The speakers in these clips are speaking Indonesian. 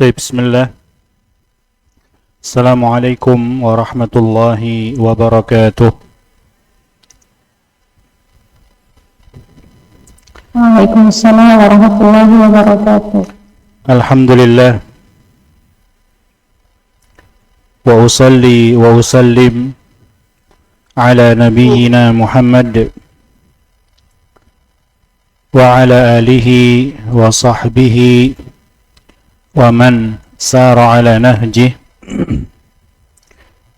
طيب بسم الله. السلام عليكم ورحمة الله وبركاته. Waalaikumsalam warahmatullahi wabarakatuh. الحمد لله وأصلي وأسلم على نبينا محمد وعلى آله وصحبه ومن سار على نهجه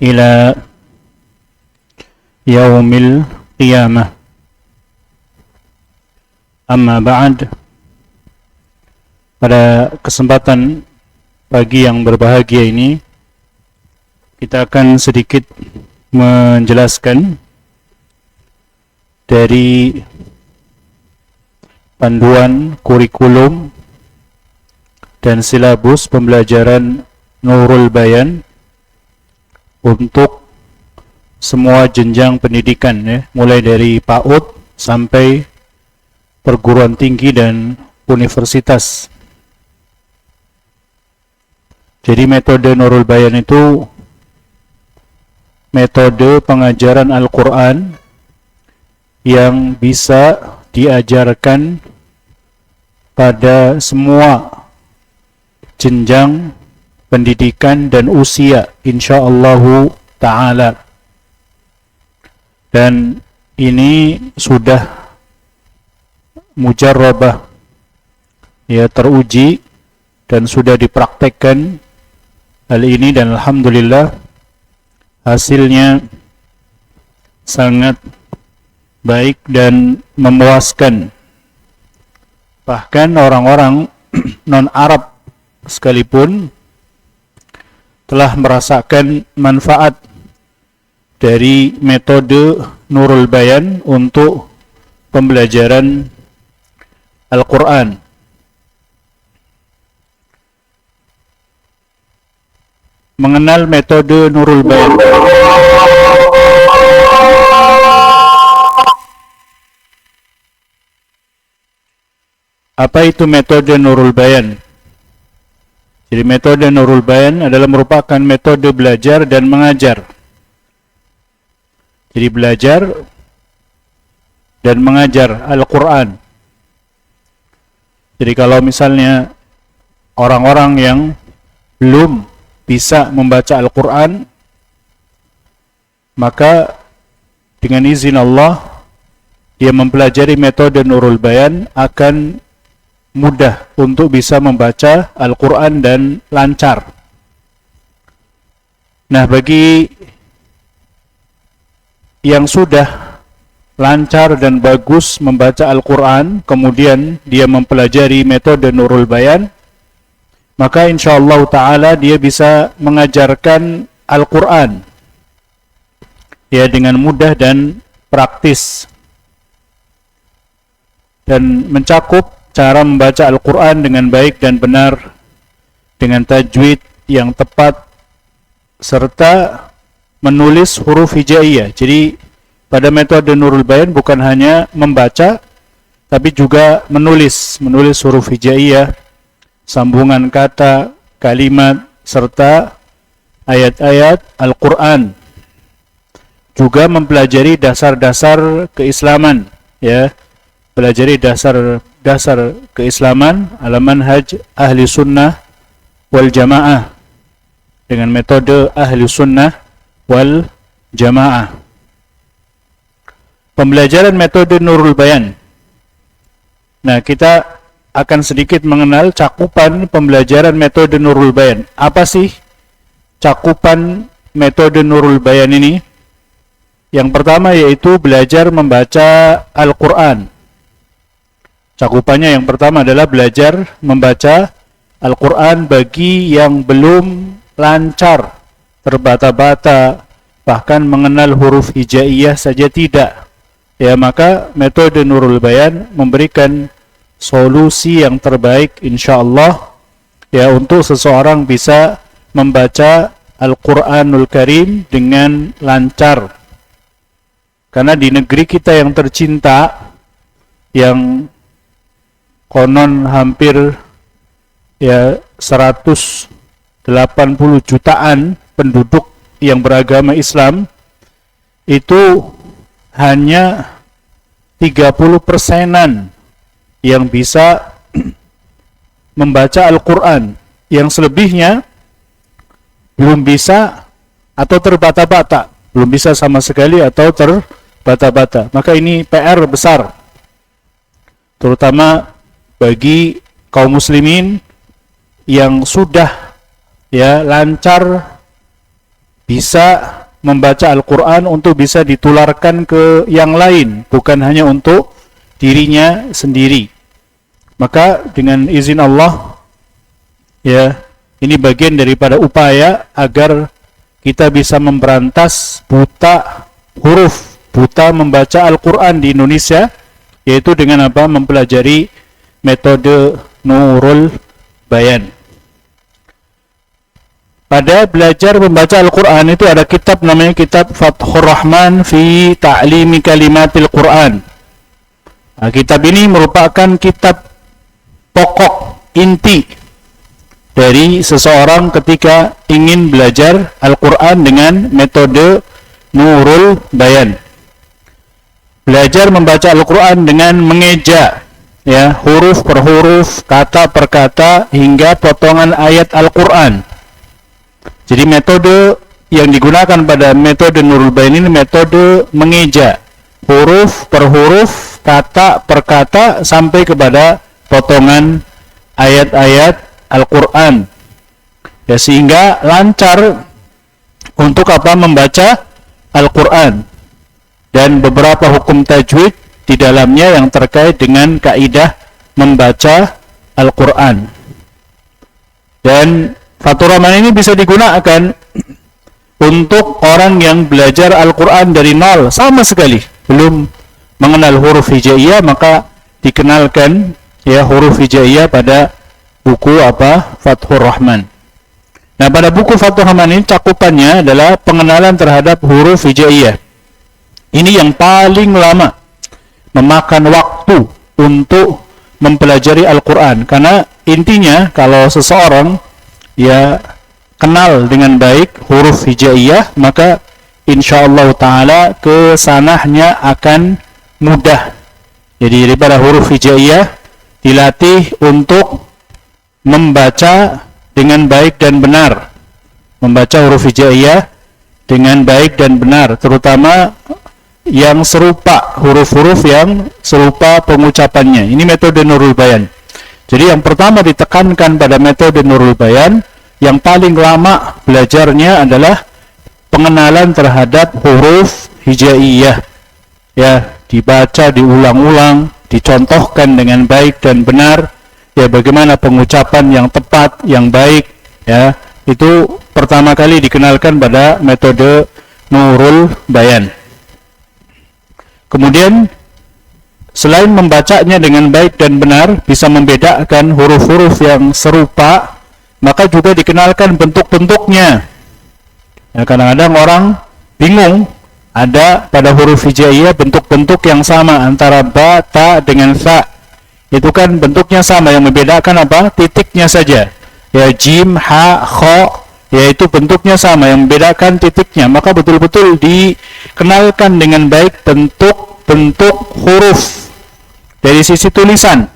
إلى يوم القيامة. Amma ba'd. Pada kesempatan pagi yang berbahagia ini kita akan sedikit menjelaskan dari panduan kurikulum dan silabus pembelajaran Nurul Bayan untuk semua jenjang pendidikan, ya, mulai dari PAUD sampai perguruan tinggi dan universitas. Jadi metode Nurul Bayan itu metode pengajaran Al-Quran yang bisa diajarkan pada semua jenjang pendidikan dan usia, insyaallah ta'ala. Dan ini sudah mujarrabah, ya, teruji dan sudah dipraktekkan hal ini, dan alhamdulillah hasilnya sangat baik dan memuaskan. Bahkan orang-orang non-Arab sekalipun telah merasakan manfaat dari metode Nurul Bayan untuk pembelajaran Al-Quran. Mengenal metode Nurul Bayan. Apa itu metode Nurul Bayan? Jadi metode Nurul Bayan adalah merupakan metode belajar dan mengajar. Jadi belajar dan mengajar Al-Quran. Jadi kalau misalnya orang-orang yang belum bisa membaca Al-Quran, maka dengan izin Allah dia mempelajari metode Nurul Bayan akan mudah untuk bisa membaca Al-Quran dan lancar. Nah, bagi yang sudah lancar dan bagus membaca Al-Quran, kemudian dia mempelajari metode Nurul Bayan, maka insyaallah ta'ala dia bisa mengajarkan Al-Quran, ya, dengan mudah dan praktis, dan mencakup cara membaca Al-Quran dengan baik dan benar, dengan tajwid yang tepat, serta menulis huruf hijaiyah. Jadi pada metode Nurul Bayan bukan hanya membaca, tapi juga menulis huruf hijaiyah, sambungan kata, kalimat, serta ayat-ayat Al-Quran. Juga mempelajari dasar-dasar keislaman, ya, pelajari dasar keislaman ala manhaj ahli sunnah wal jamaah dengan metode ahli sunnah wal jamaah. Pembelajaran metode Nurul Bayan. Nah, kita akan sedikit mengenal cakupan pembelajaran metode Nurul Bayan. Apa sih cakupan metode Nurul Bayan ini? Yang pertama yaitu belajar membaca Al-Quran. Cakupannya yang pertama adalah belajar membaca Al-Quran bagi yang belum lancar, terbata-bata, bahkan mengenal huruf hijaiyah saja tidak. Ya, maka metode Nurul Bayan memberikan solusi yang terbaik insyaallah, ya, untuk seseorang bisa membaca Al-Quranul Karim dengan lancar. Karena di negeri kita yang tercinta, yang konon hampir ya 180 jutaan penduduk yang beragama Islam, itu hanya 30%-an yang bisa membaca Al-Quran, yang selebihnya belum bisa atau terbata-bata, belum bisa sama sekali atau terbata-bata. Maka ini PR besar, terutama bagi kaum muslimin yang sudah lancar bisa membaca Al-Quran untuk bisa ditularkan ke yang lain, bukan hanya untuk dirinya sendiri. Maka dengan izin Allah, ini bagian daripada upaya agar kita bisa memberantas buta huruf, buta membaca Al-Quran di Indonesia, yaitu dengan apa? Mempelajari metode Nurul Bayan. Pada belajar membaca Al-Quran itu ada kitab namanya kitab Fathur Rahman fi Ta'limi Kalimatil Quran. Nah, kitab ini merupakan kitab pokok inti dari seseorang ketika ingin belajar Al-Quran dengan metode Nurul Bayan. Belajar membaca Al-Quran dengan mengeja, huruf per huruf, kata per kata, hingga potongan ayat Al-Quran. Jadi metode yang digunakan pada metode Nurul Bayan ini metode mengeja, huruf per huruf, kata per kata, sampai kepada potongan ayat-ayat Al-Quran, sehingga lancar untuk membaca Al-Quran, dan beberapa hukum tajwid di dalamnya yang terkait dengan kaidah membaca Al-Quran. Dan Fathur Rahman ini bisa digunakan untuk orang yang belajar Al-Quran dari nol, sama sekali belum mengenal huruf hijaiyah, maka dikenalkan huruf hijaiyah pada buku Fathur Rahman. Nah, pada buku Fathur Rahman ini cakupannya adalah pengenalan terhadap huruf hijaiyah. Ini yang paling lama memakan waktu untuk mempelajari Al-Quran, karena intinya kalau seseorang kenal dengan baik huruf hijaiyah, maka insyaallah ta'ala kesanahnya akan mudah. Jadi daripada huruf hijaiyah dilatih untuk membaca dengan baik dan benar, membaca huruf hijaiyah dengan baik dan benar, terutama yang serupa, huruf-huruf yang serupa pengucapannya. Ini metode Nurul Bayan. Jadi yang pertama ditekankan pada metode Nurul Bayan, yang paling lama belajarnya adalah pengenalan terhadap huruf hijaiyah. Dibaca, diulang-ulang, dicontohkan dengan baik dan benar. Bagaimana pengucapan yang tepat, yang baik. Itu pertama kali dikenalkan pada metode Nurul Bayan. Kemudian selain membacanya dengan baik dan benar, bisa membedakan huruf-huruf yang serupa, maka juga dikenalkan bentuk-bentuknya. Kadang-kadang orang bingung, ada pada huruf hijaiyah bentuk-bentuk yang sama antara ba, ta dengan sa. Itu kan bentuknya sama, yang membedakan titiknya saja. Jim, ha, kho, yaitu bentuknya sama, yang membedakan titiknya. Maka betul-betul dikenalkan dengan baik bentuk huruf dari sisi tulisan,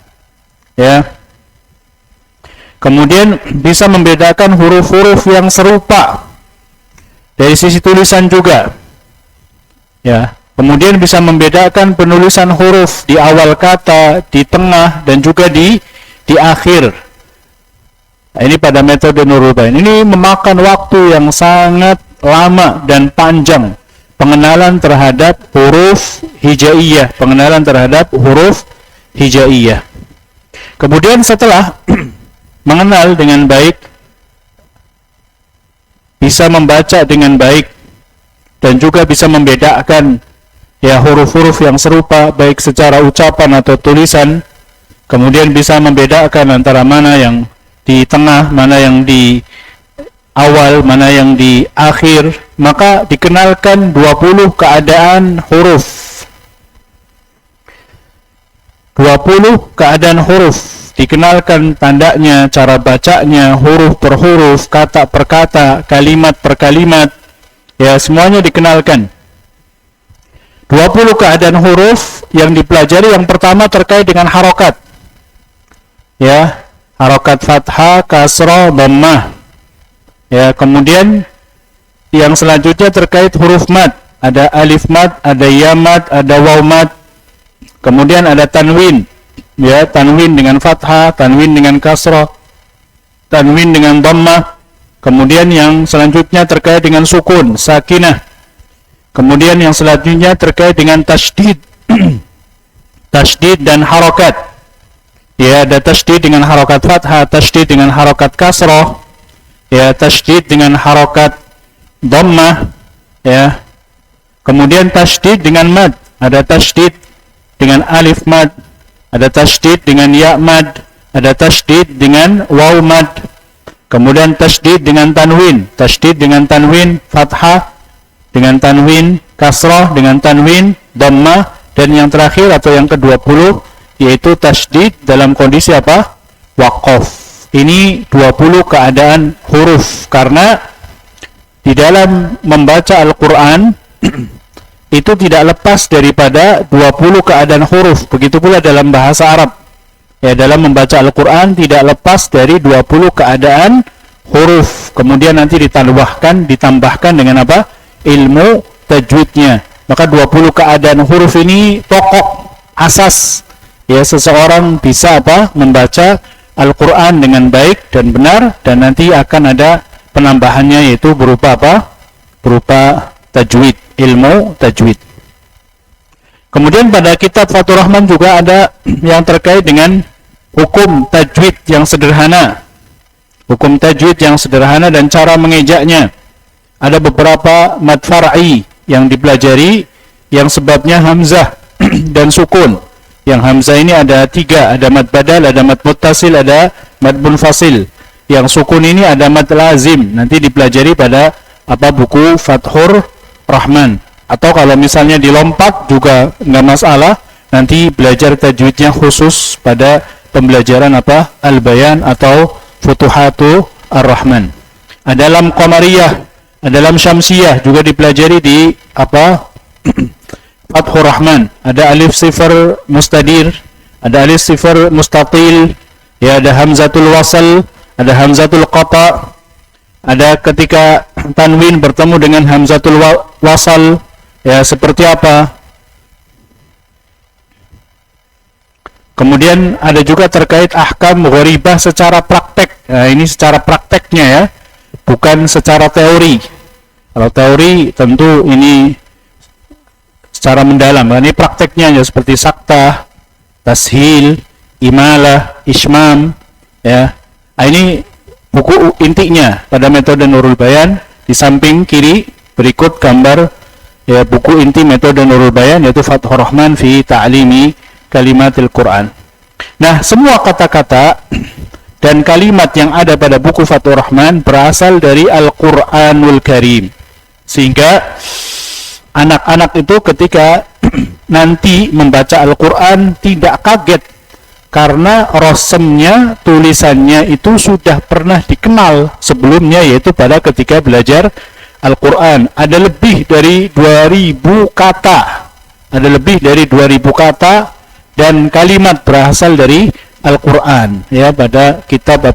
Kemudian bisa membedakan huruf-huruf yang serupa dari sisi tulisan juga, Kemudian bisa membedakan penulisan huruf di awal kata, di tengah, dan juga di akhir. Nah, ini pada metode Nurul Bayan. Ini memakan waktu yang sangat lama dan panjang, pengenalan terhadap huruf hijaiyah, Kemudian setelah mengenal dengan baik, bisa membaca dengan baik, dan juga bisa membedakan huruf-huruf yang serupa baik secara ucapan atau tulisan, kemudian bisa membedakan antara mana yang di tengah, mana yang di awal, mana yang di akhir, maka dikenalkan 20 keadaan huruf. 20 keadaan huruf dikenalkan tandanya, cara bacanya, huruf per huruf, kata per kata, kalimat per kalimat, ya semuanya dikenalkan. 20 keadaan huruf yang dipelajari, yang pertama terkait dengan harokat, ya, harokat fathah, kasrah, dhammah, ya. Kemudian yang selanjutnya terkait huruf mad, ada alif mad, ada ya mad, ada waw mad. Kemudian ada tanwin, ya, tanwin dengan fathah, tanwin dengan kasrah, tanwin dengan dhammah. Kemudian yang selanjutnya terkait dengan sukun, sakinah. Kemudian yang selanjutnya terkait dengan tasydid, tasydid dan harokat. Ya, ada tasydid dengan harokat fathah, tasydid dengan harokat kasrah, ya, tasydid dengan harokat dhammah, ya. Kemudian tasydid dengan mad, ada tasydid dengan alif mad, ada tasydid dengan ya mad, ada tasydid dengan waw mad. Kemudian tasydid dengan tanwin, tasydid dengan tanwin fathah, dengan tanwin kasrah, dengan tanwin dhammah, dan yang terakhir atau yang ke-20 yaitu tasydid dalam kondisi apa? Waqaf. Ini 20 keadaan huruf, karena di dalam membaca Al-Qur'an itu tidak lepas daripada 20 keadaan huruf. Begitu pula dalam bahasa Arab. Ya, dalam membaca Al-Qur'an tidak lepas dari 20 keadaan huruf. Kemudian nanti ditambahkan dengan apa? Ilmu tajwidnya. Maka 20 keadaan huruf ini pokok, asas, ya, seseorang bisa apa? Membaca Al-Qur'an dengan baik dan benar, dan nanti akan ada penambahannya, yaitu berupa apa? Berupa tajwid, ilmu tajwid. Kemudian pada kitab Fathur Rahman juga ada yang terkait dengan hukum tajwid yang sederhana. Hukum tajwid yang sederhana dan cara mengejaknya. Ada beberapa mad far'i yang dipelajari yang sebabnya hamzah dan sukun. Yang hamzah ini ada 3, ada mad badal, ada mad muttasil, ada mad munfasil. Yang sukun ini ada mad lazim, nanti dipelajari pada buku Fathur Rahman. Atau kalau misalnya dilompat juga nggak masalah, nanti belajar tajwidnya khusus pada pembelajaran Al-Bayan atau Futuhatu Ar-Rahman. Ada dalam Qamariyah, dalam Syamsiyah juga dipelajari di Fathur Rahman. Ada alif sifar mustadir, ada alif sifar mustatil, ya, ada hamzatul wasal, ada hamzatul qata, ada ketika tanwin bertemu dengan hamzatul wasal, ya, seperti apa. Kemudian ada juga terkait ahkam gharibah secara praktek. Nah, ini secara prakteknya, ya, bukan secara teori. Kalau teori tentu ini secara mendalam. Ini prakteknya ya, seperti saktah, tashil, imalah, ismam, ya. Nah, ini buku intinya pada metode Nurul Bayan. Di samping kiri berikut gambar, ya, buku inti metode Nurul Bayan, yaitu Fathur Rahman fi Ta'limi Kalimatil Quran. Nah, semua kata-kata dan kalimat yang ada pada buku Fathur Rahman berasal dari Al-Quranul Karim. Sehingga anak-anak itu ketika nanti membaca Al-Quran tidak kaget, karena rosemnya, tulisannya itu sudah pernah dikenal sebelumnya, yaitu pada ketika belajar Al-Quran. Ada lebih dari 2000 kata, ada lebih dari 2000 kata dan kalimat berasal dari Al-Quran, ya, pada kitab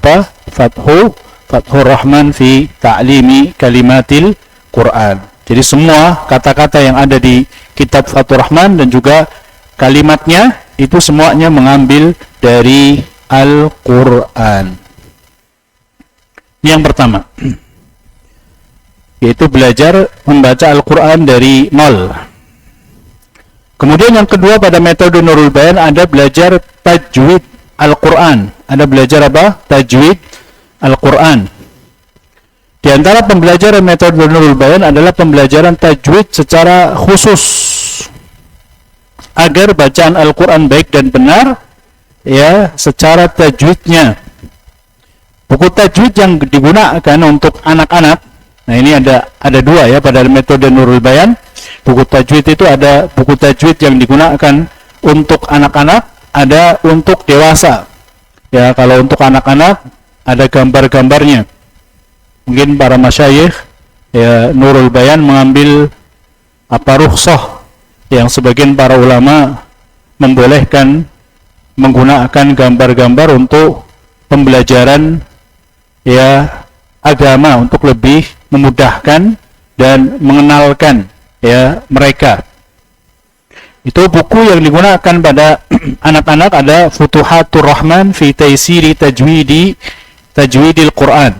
Fathur Rahman fi Ta'limi Kalimatil Quran. Jadi semua kata-kata yang ada di kitab Fathur Rahman dan juga kalimatnya itu semuanya mengambil dari Al-Quran. Ini yang pertama, yaitu belajar membaca Al-Quran dari nol. Kemudian yang kedua pada metode Nurul Bayan ada belajar tajwid Al-Quran. Ada belajar tajwid Al-Quran. Di antara pembelajaran metode Nurul Bayan adalah pembelajaran tajwid secara khusus agar bacaan Al-Quran baik dan benar, ya, secara tajwidnya. Buku tajwid yang digunakan untuk anak-anak, nah ini ada dua, ya, pada metode Nurul Bayan. Buku tajwid itu ada buku tajwid yang digunakan untuk anak-anak, ada untuk dewasa. Ya, kalau untuk anak-anak ada gambar-gambarnya. Mungkin para masyayikh ya Nurul Bayan mengambil rukhsah yang sebagian para ulama membolehkan menggunakan gambar-gambar untuk pembelajaran ya agama, untuk lebih memudahkan dan mengenalkan ya mereka. Itu buku yang digunakan pada anak-anak ada Futuhatur Rahman fi Taysiri Tajwidil Quran.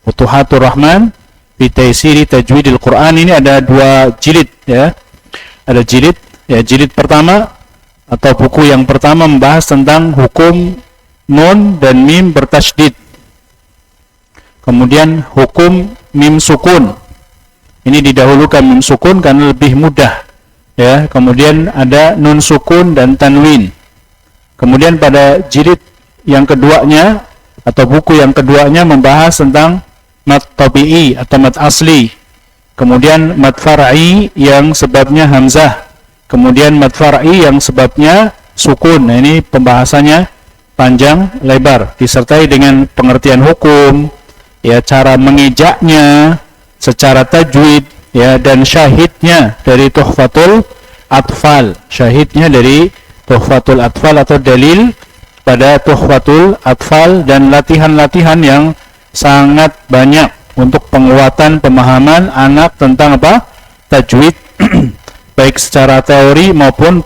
Futuhatur Rahman fi Taysiri Tajwidil Quran, ini ada 2 jilid ya. Ada jilid ya, jilid pertama atau buku yang pertama membahas tentang hukum nun dan mim bertasydid. Kemudian hukum mim sukun. Ini didahulukan mim sukun karena lebih mudah. Ya, kemudian ada nun sukun dan tanwin. Kemudian pada jilid yang keduanya atau buku yang keduanya membahas tentang mad tabi'i atau mad asli. Kemudian mad far'i yang sebabnya hamzah. Kemudian mad far'i yang sebabnya sukun. Nah, ini pembahasannya panjang lebar disertai dengan pengertian hukum, ya cara mengejaknya secara tajwid, ya dan syahidnya dari Tuhfatul Atfal, syahidnya dari Tuhfatul Atfal atau dalil pada Tuhfatul Atfal, dan latihan-latihan yang sangat banyak untuk penguatan pemahaman anak tentang tajwid baik secara teori maupun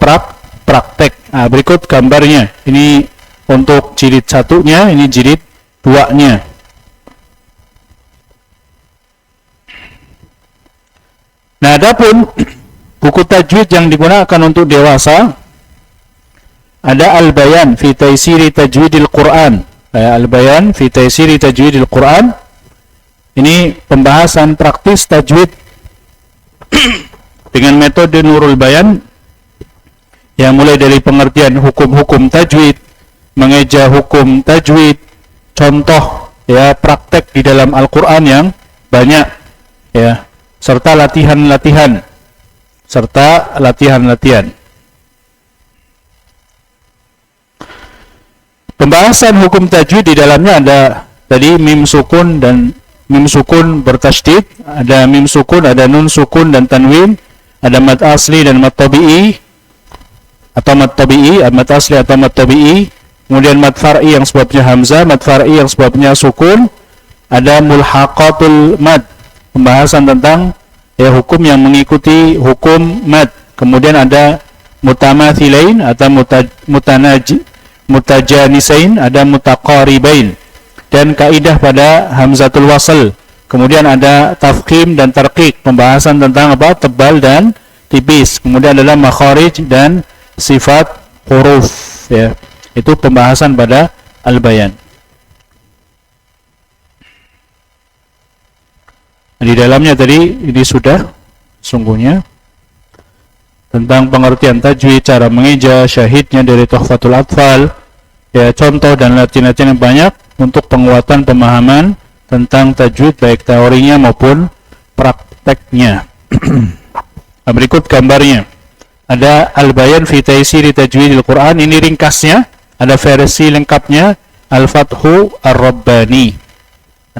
praktek. Nah, berikut gambarnya. Ini untuk jilid 1-nya, ini jilid 2-nya. Nah, adapun buku tajwid yang digunakan untuk dewasa ada Al-Bayan fi Taysiri Tajwidil Quran. Al-Bayan fi Taysiri Tajwidil Quran. Ini pembahasan praktis tajwid dengan metode Nurul Bayan, yang mulai dari pengertian hukum-hukum tajwid, mengeja hukum tajwid, contoh ya praktek di dalam Al-Quran yang banyak ya, serta latihan-latihan. Pembahasan hukum tajwid di dalamnya ada tadi mim sukun dan mim sukun bertasydid, ada mim sukun, ada nun sukun dan tanwin, ada mad asli dan mad tabi'i atau mad tabi'i, mad asli atau mad tabi'i, kemudian mad far'i yang sebabnya hamzah, mad far'i yang sebabnya sukun, ada mulhaqatul mad, pembahasan tentang ya hukum yang mengikuti hukum mad, kemudian ada mutamathilain atau mutajanisain, ada mutaqaribain, dan kaidah pada hamzatul wasl. Kemudian ada tafkhim dan tarqiq, pembahasan tentang tebal dan tipis. Kemudian adalah makharij dan sifat huruf ya. Itu pembahasan pada Al-Bayan. Di dalamnya tadi ini sudah sungguhnya tentang pengertian tajwid, cara mengeja, syahidnya dari Tuhfatul Atfal, ya contoh dan latihan-latihan yang banyak untuk penguatan pemahaman tentang tajwid baik teorinya maupun prakteknya. Berikut gambarnya. Ada Al-Bayan fi Taysiri Tajwidil Quran, ini ringkasnya, ada versi lengkapnya Al-Fathu Ar-Rabbani.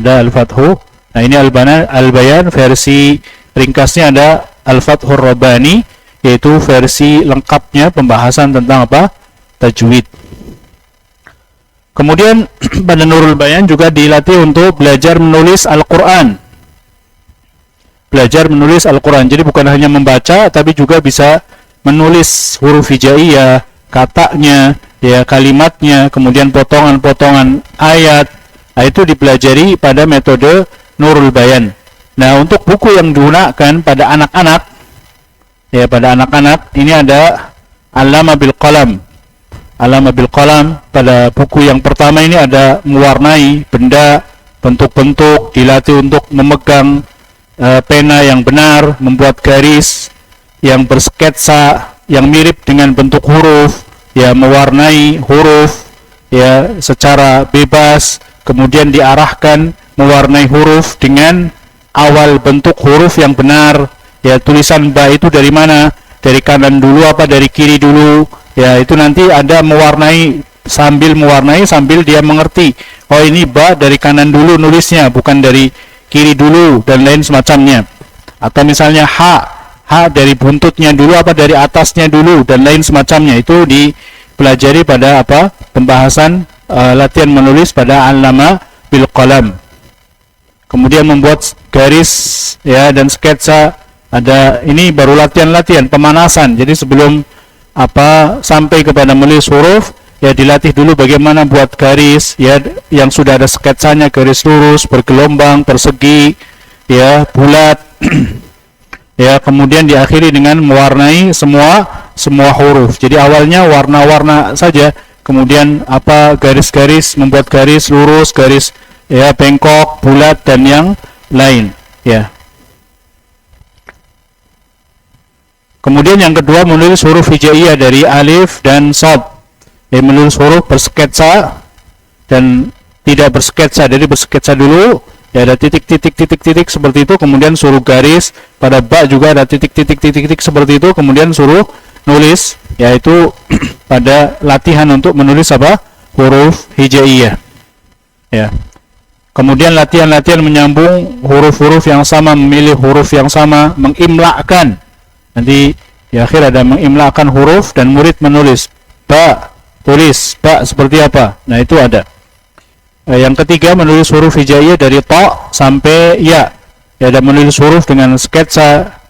Ada Al-Fathu. Nah, ini Al-Bayan versi ringkasnya, ada Al-Fathu Ar-Rabbani, yaitu versi lengkapnya pembahasan tentang tajwid. Kemudian pada Nurul Bayan juga dilatih untuk belajar menulis Al-Quran. Belajar menulis Al-Quran. Jadi bukan hanya membaca, tapi juga bisa menulis huruf hijaiyah, katanya, ya kalimatnya, kemudian potongan-potongan ayat. Nah, itu dipelajari pada metode Nurul Bayan. Nah, untuk buku yang digunakan pada anak-anak, ya pada anak-anak ini ada Alama bil Qalam. Alama bil Qalam, pada buku yang pertama ini ada mewarnai benda, bentuk-bentuk, dilatih untuk memegang pena yang benar, membuat garis yang bersketsa yang mirip dengan bentuk huruf, ya mewarnai huruf ya secara bebas, kemudian diarahkan mewarnai huruf dengan awal bentuk huruf yang benar, ya tulisan ba itu dari mana, dari kanan dulu apa dari kiri dulu, ya itu nanti ada mewarnai sambil mewarnai, sambil dia mengerti, oh ini ba dari kanan dulu nulisnya, bukan dari kiri dulu, dan lain semacamnya. Atau misalnya ha dari buntutnya dulu apa dari atasnya dulu, dan lain semacamnya. Itu dipelajari pada pembahasan latihan menulis pada Allama bil qalam. Kemudian membuat garis ya dan sketsa, ada ini baru latihan pemanasan. Jadi sebelum sampai kepada menulis huruf, ya dilatih dulu bagaimana buat garis ya yang sudah ada sketsanya, garis lurus, bergelombang, persegi, ya bulat. Ya, kemudian diakhiri dengan mewarnai semua huruf. Jadi awalnya warna-warna saja, kemudian garis-garis, membuat garis lurus, garis ya bengkok, bulat, dan yang lain ya. Kemudian yang kedua, menulis huruf hijaiyah dari alif dan shad. Ya, menulis huruf bersketsa dan tidak bersketsa. Jadi bersketsa dulu, ya ada titik-titik seperti itu, kemudian suruh garis. Pada ba juga ada titik-titik seperti itu, kemudian suruh nulis, yaitu pada latihan untuk menulis huruf hijaiyah ya. Kemudian latihan-latihan menyambung huruf-huruf yang sama, memilih huruf yang sama, mengimlakkan. Nanti di akhir ada mengimlakkan huruf dan murid menulis ba, tulis ba seperti apa. Nah, itu ada. Yang ketiga, menulis huruf hijaiyah dari ta sampai ya. Ya, ada menulis huruf dengan sketsa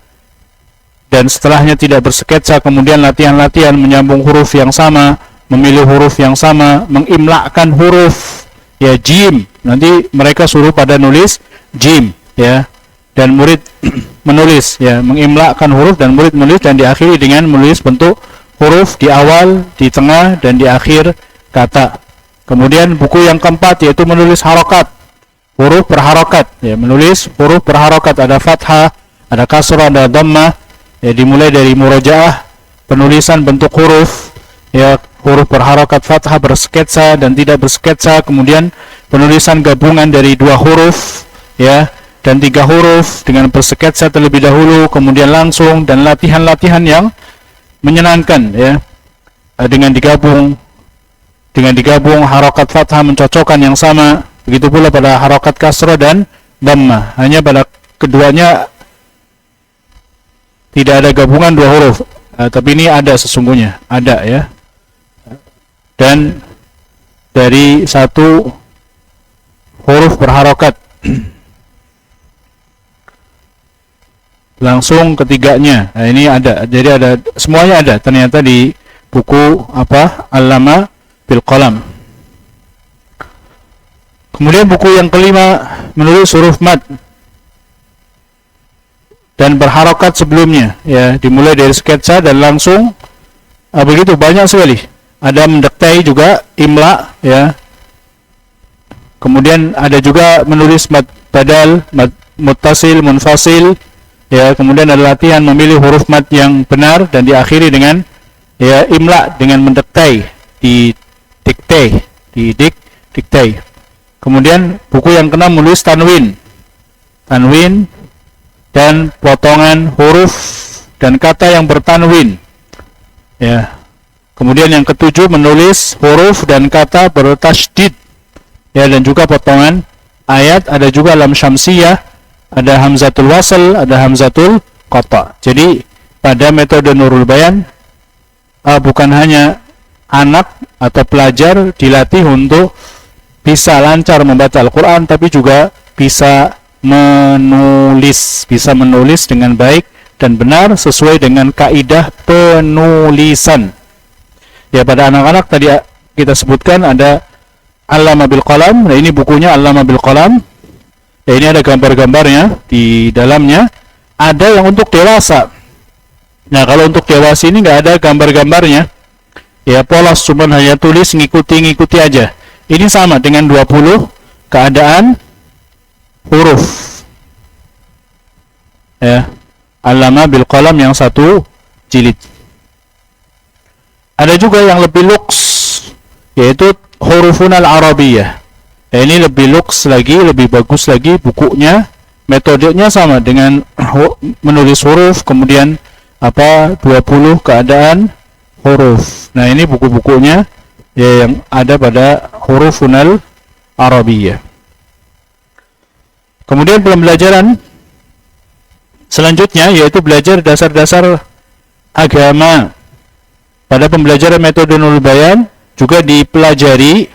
dan setelahnya tidak bersketsa. Kemudian latihan-latihan menyambung huruf yang sama, memilih huruf yang sama, mengimlakkan huruf ya jim. Nanti mereka suruh pada nulis jim ya, dan murid menulis ya, mengimlakkan huruf dan murid menulis, dan diakhiri dengan menulis bentuk huruf di awal, di tengah, dan di akhir kata. Kemudian buku yang keempat yaitu menulis harokat, huruf berharokat ya, menulis huruf berharokat, ada fathah, ada kasrah, ada dhammah ya, dimulai dari murojaah, penulisan bentuk huruf ya, huruf berharokat, fathah, bersketsa dan tidak bersketsa, kemudian penulisan gabungan dari dua huruf ya dan tiga huruf dengan bersketsa terlebih dahulu, kemudian langsung, dan latihan-latihan yang menyenangkan ya, dengan digabung harokat fathah mencocokkan yang sama, begitu pula pada harokat kasrah dan dhammah. Hanya pada keduanya tidak ada gabungan dua huruf, tapi ini ada, sesungguhnya ada ya. Dan dari satu huruf berharokat langsung ketiganya. Nah, ini ada. Jadi ada, semuanya ada ternyata di buku Allama bil qalam. Kemudian buku yang kelima, menulis huruf mad dan berharokat sebelumnya ya, dimulai dari sketsa dan langsung begitu banyak sekali. Ada mendektai juga, imla ya. Kemudian ada juga menulis mad badal, mad muttasil, munfasil ya. Kemudian ada latihan memilih huruf mad yang benar dan diakhiri dengan ya imla, dengan mendektai, diktai. Kemudian buku yang keenam menulis tanwin dan potongan huruf dan kata yang bertanwin ya. Kemudian yang ketujuh, menulis huruf dan kata bertasydid ya, dan juga potongan ayat. Ada juga lam syamsiyah, ada hamzatul wasl, ada hamzatul qata. Jadi pada metode Nurul Bayan bukan hanya anak atau pelajar dilatih untuk bisa lancar membaca Al-Quran, tapi juga bisa menulis dengan baik dan benar sesuai dengan kaidah penulisan. Ya, pada anak-anak tadi kita sebutkan ada Allama bil qalam. Nah, ini bukunya Allama bil qalam. Ya, ini ada gambar-gambarnya di dalamnya. Ada yang untuk dewasa. Nah, kalau untuk dewasa ini nggak ada gambar-gambarnya. Ya, polos, cuma hanya tulis ngikuti aja. Ini sama dengan 20 keadaan huruf. Ya, Allama bil qalam yang satu jilid. Ada juga yang lebih luks, yaitu hurufun al-arabiyah. Ini lebih luks lagi, lebih bagus lagi bukunya. Metodenya sama dengan menulis huruf, kemudian 20 keadaan huruf. Nah, ini buku-bukunya ya, yang ada pada hurufunal Arabiyah. Kemudian pembelajaran selanjutnya yaitu belajar dasar-dasar agama. Pada pembelajaran metode nurul bayan juga dipelajari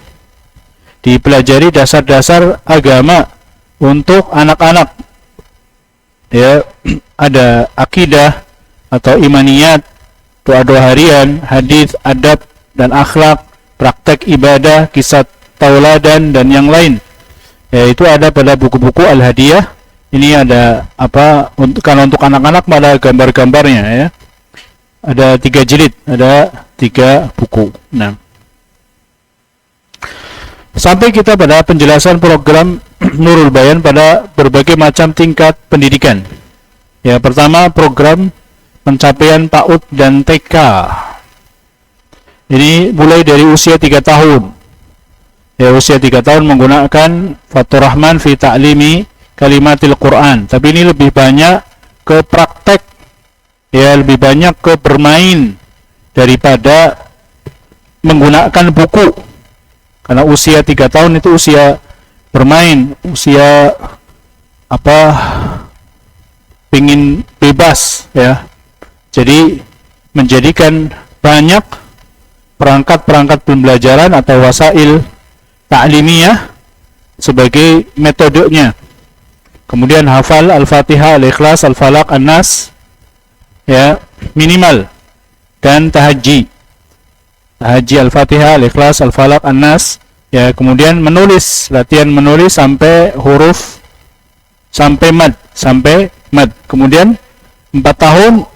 dasar-dasar agama untuk anak-anak. Ya, ada akidah atau imaniyat, doa-doa harian, hadis, adab dan akhlak, praktek ibadah, kisah tauladan dan yang lain. Ya, itu ada pada buku-buku Al-Hadiyah. Ini ada kalau untuk anak-anak pada gambar-gambarnya ya. Ada 3 jilid, ada 3 buku. Nah, sampai kita pada penjelasan program Nurul Bayan pada berbagai macam tingkat pendidikan. Ya, pertama program pencapaian PAUD dan TK. Ini mulai dari usia 3 tahun. Ya, usia 3 tahun menggunakan Fathur Rahman fi Ta'limi Kalimatil Quran. Tapi ini lebih banyak ke praktek, ya, lebih banyak ke bermain daripada menggunakan buku. Karena usia 3 tahun itu usia bermain, usia pingin bebas ya. Jadi menjadikan banyak perangkat-perangkat pembelajaran atau wasail ta'limiyah sebagai metodenya. Kemudian hafal Al-Fatihah, Al-Ikhlas, Al-Falaq, An-Nas ya, minimal, dan tahajji Al-Fatihah, Al-Ikhlas, Al-Falaq, An-Nas ya. Kemudian menulis, latihan menulis sampai huruf, sampai mad. Kemudian 4 tahun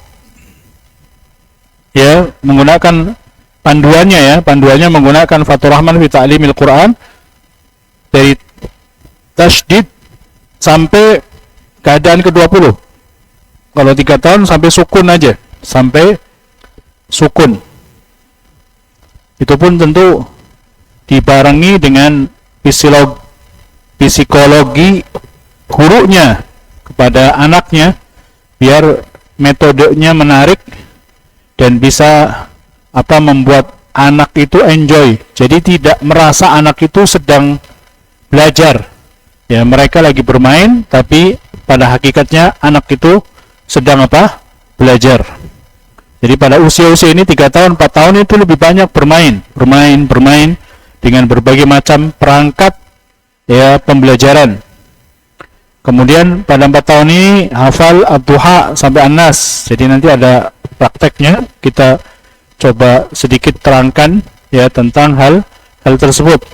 ya menggunakan panduannya menggunakan Fathur Rahman fi Ta'limil Quran dari tasydid sampai keadaan ke-20. Kalau 3 tahun sampai sukun aja, sampai sukun. Itu pun tentu dibarengi dengan psikologi gurunya kepada anaknya biar metodenya menarik dan bisa membuat anak itu enjoy. Jadi tidak merasa anak itu sedang belajar. Ya, mereka lagi bermain, tapi pada hakikatnya anak itu sedang belajar. Jadi pada usia-usia ini 3 tahun, 4 tahun itu lebih banyak bermain dengan berbagai macam perangkat ya pembelajaran. Kemudian pada 4 tahun ini hafal Ad-Duha sampai An-Nas. Jadi nanti ada prakteknya, kita coba sedikit terangkan ya tentang hal tersebut.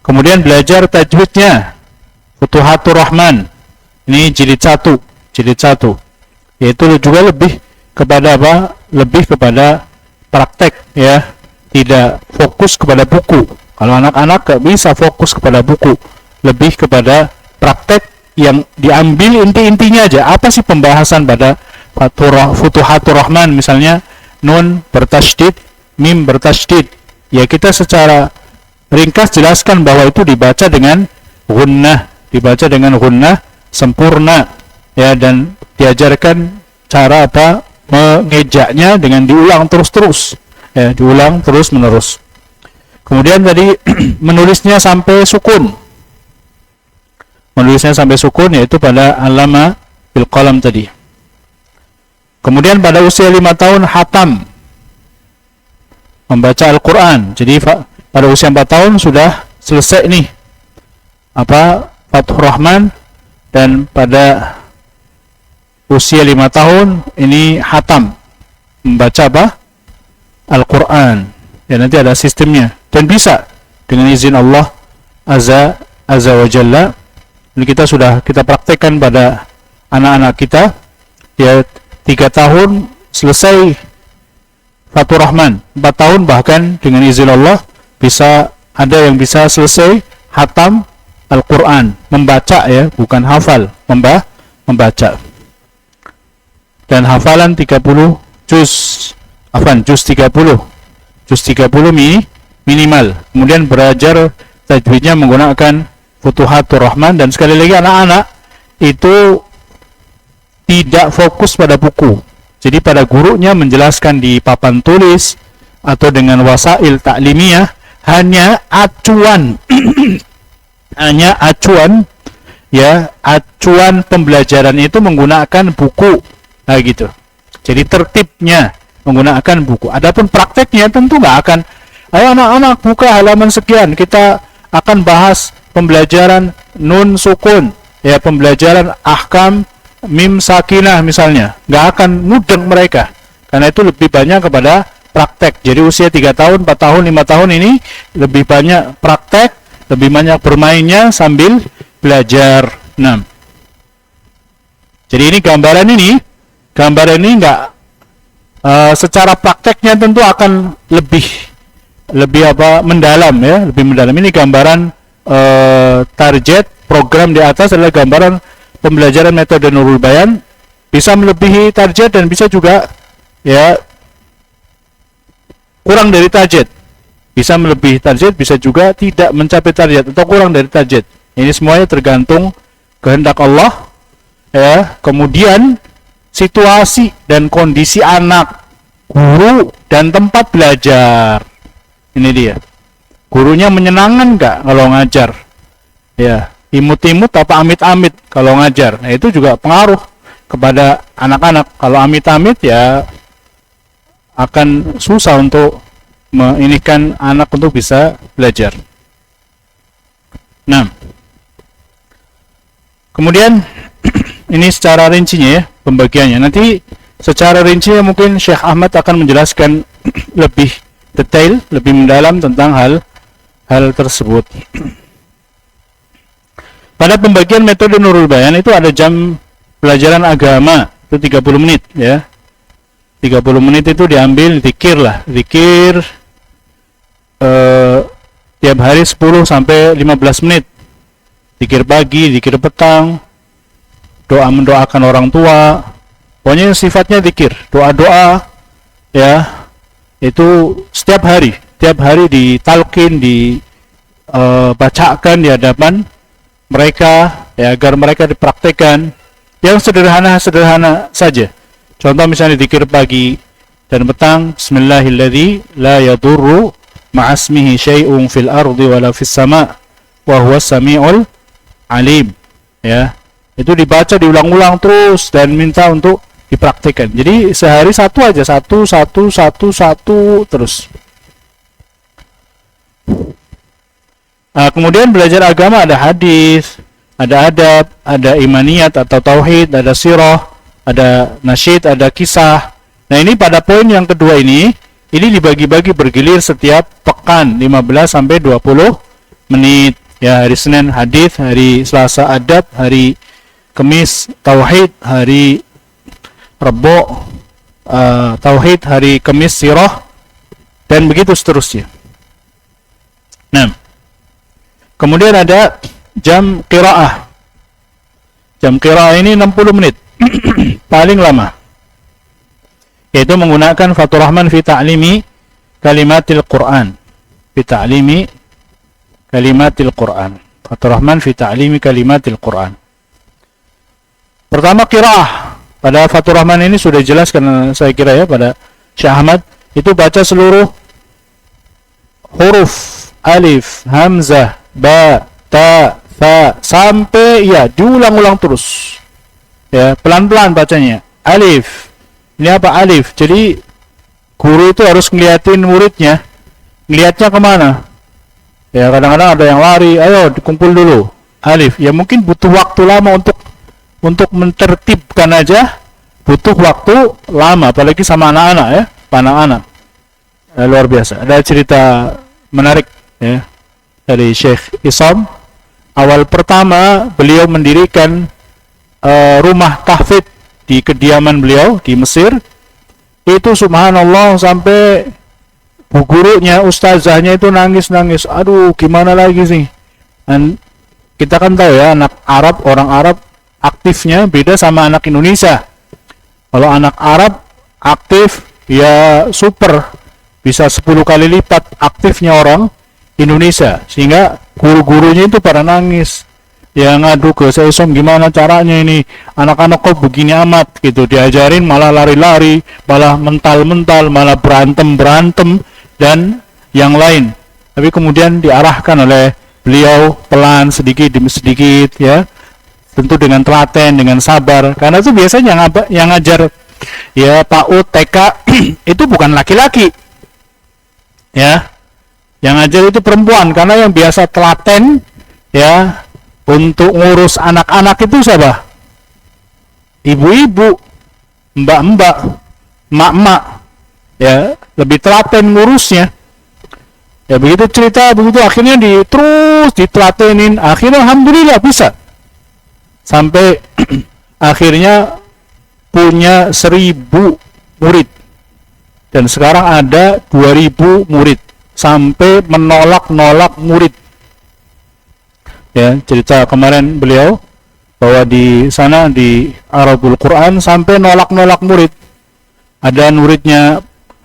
Kemudian belajar tajwidnya, Futuhatur Rahman. Ini jilid 1, yaitu juga lebih kepada lebih kepada praktek ya, tidak fokus kepada buku. Kalau anak-anak gak bisa fokus kepada buku, lebih kepada praktek yang diambil inti-intinya aja. Apa sih pembahasan pada Futuhatur Rahman, misalnya nun bertasydid, mim bertasydid. Ya, kita secara ringkas jelaskan bahwa itu dibaca dengan gunnah sempurna ya, dan diajarkan cara mengejaknya dengan diulang terus-terus ya, diulang terus-menerus. Kemudian tadi menulisnya sampai sukun, yaitu pada alama bil qalam tadi. Kemudian pada usia 5 tahun hatam, membaca Al-Quran. Jadi pada usia 4 tahun sudah selesai nih Fathur Rahman, dan pada usia 5 tahun ini hatam, membaca Al-Quran. Ya, nanti ada sistemnya dan bisa dengan izin Allah Azza wa Jalla. Ini kita praktekkan pada anak-anak kita ya, 3 tahun selesai Fathur Rahman, 4 tahun bahkan dengan izin Allah bisa ada yang bisa selesai hatam Al-Quran, membaca ya, bukan hafal, membaca. Dan hafalan 30 juz 30 minimal. Kemudian belajar tajwidnya menggunakan Futuhatur Rahman. Dan sekali lagi anak-anak itu tidak fokus pada buku. Jadi pada gurunya menjelaskan di papan tulis, atau dengan wasail taklimiyah, hanya acuan hanya acuan, ya, acuan pembelajaran itu menggunakan buku, nah gitu. Jadi tertibnya menggunakan buku. Adapun prakteknya tentu nggak akan, ayo anak-anak buka halaman sekian, kita akan bahas pembelajaran nun sukun, ya, pembelajaran ahkam mim sakinah misalnya. Nggak akan mudeng mereka, karena itu lebih banyak kepada praktek. Jadi usia 3 tahun, 4 tahun, 5 tahun ini lebih banyak praktek, lebih banyak bermainnya sambil belajar. Nah, jadi ini gambaran ini nggak, secara prakteknya tentu akan lebih mendalam, ya, lebih mendalam. Ini gambaran target program di atas adalah gambaran pembelajaran metode Nurul Bayan, bisa melebihi target dan bisa juga, ya, kurang dari target. Bisa melebihi target, bisa juga tidak mencapai target atau kurang dari target. Ini semuanya tergantung kehendak Allah, ya. Kemudian situasi dan kondisi anak, guru dan tempat belajar. Ini dia. Gurunya menyenangkan nggak kalau ngajar? Ya, imut-imut apa amit-amit kalau ngajar? Nah, itu juga pengaruh kepada anak-anak. Kalau amit-amit, ya, akan susah untuk menginginkan anak untuk bisa belajar. Nah, kemudian ini secara rincinya, ya, pembagiannya. Nanti secara rincinya mungkin Syekh Ahmad akan menjelaskan lebih detail, lebih mendalam tentang hal tersebut. Pada pembagian metode Nurul Bayan itu ada jam pelajaran agama, itu 30 menit, ya. 30 menit itu diambil zikir lah, zikir tiap hari 10 sampai 15 menit. Zikir pagi, zikir petang, doa mendoakan orang tua. Pokoknya sifatnya zikir, doa-doa, ya. Itu setiap hari ditalkin, dibacakan di hadapan mereka, ya, agar mereka dipraktekkan yang sederhana saja. Contoh misalnya zikir pagi dan petang, Bismillahilladzi la yadurru ma'asmihi syai'un fil ardi wala fis sama' wa huwas sami'ul alim, ya. Itu dibaca diulang-ulang terus dan minta untuk dipraktikkan. Jadi sehari satu aja, satu terus. Nah, kemudian belajar agama ada hadis, ada adab, ada imaniyat atau tauhid, ada sirah, ada nasyid, ada kisah. Nah, ini pada poin yang kedua ini dibagi-bagi bergilir setiap pekan 15 sampai 20 menit. Ya, hari Senin hadis, hari Selasa adab, hari Kamis tauhid, hari Rebo tauhid, hari Kamis sirah, dan begitu seterusnya. Nah, kemudian ada jam qiraah. Jam qiraah ini 60 menit paling lama, yaitu menggunakan Fathur Rahman fi ta'limi kalimatil Quran. Fi ta'limi kalimatil Quran. Fathur Rahman fi ta'limi kalimatil Quran. Pertama qiraah. Pada Fathur Rahman ini sudah jelas, karena saya kira, ya, pada Syekh Ahmad itu baca seluruh huruf alif, hamzah, ba, ta, fa sampai, ya, diulang-ulang terus. Ya, pelan-pelan bacanya. Alif. Ini apa alif? Jadi guru itu harus ngeliatin muridnya. Ngeliatnya kemana? Ya, kadang-kadang ada yang lari, ayo dikumpul dulu. Alif. Ya, mungkin butuh waktu lama untuk mentertibkan aja, butuh waktu lama, apalagi sama anak-anak, ya, anak-anak. Luar biasa. Ada cerita menarik, ya, dari Syekh Isam. Awal pertama beliau mendirikan rumah tahfidz di kediaman beliau di Mesir. Itu subhanallah sampai bu gurunya, ustazahnya itu nangis-nangis. Aduh, gimana lagi sih? Dan kita kan tahu, ya, anak Arab, orang Arab aktifnya beda sama anak Indonesia. Kalau anak Arab aktif, ya, super, bisa 10 kali lipat aktifnya orang Indonesia, sehingga guru-gurunya itu pada nangis, ya, ngadu ke Syekh Isam, gimana caranya ini anak-anak kok begini amat gitu, diajarin malah lari-lari, malah mental-mental, malah berantem, dan yang lain. Tapi kemudian diarahkan oleh beliau pelan sedikit demi sedikit, ya, tentu dengan telaten, dengan sabar, karena itu biasanya yang ngajar ya PAUD TK itu bukan laki-laki, ya, yang ngajar itu perempuan, karena yang biasa telaten ya untuk ngurus anak-anak itu siapa? Ibu-ibu, mbak-mbak, mak-mak, ya, lebih telaten ngurusnya. Ya begitu cerita, begitu akhirnya terus ditelatenin, akhirnya alhamdulillah bisa. Sampai akhirnya punya 1000 murid. Dan sekarang ada 2000 murid. Sampai menolak-nolak murid. Ya, cerita kemarin beliau bahwa di sana di Arabul Quran sampai nolak-nolak murid. Ada muridnya,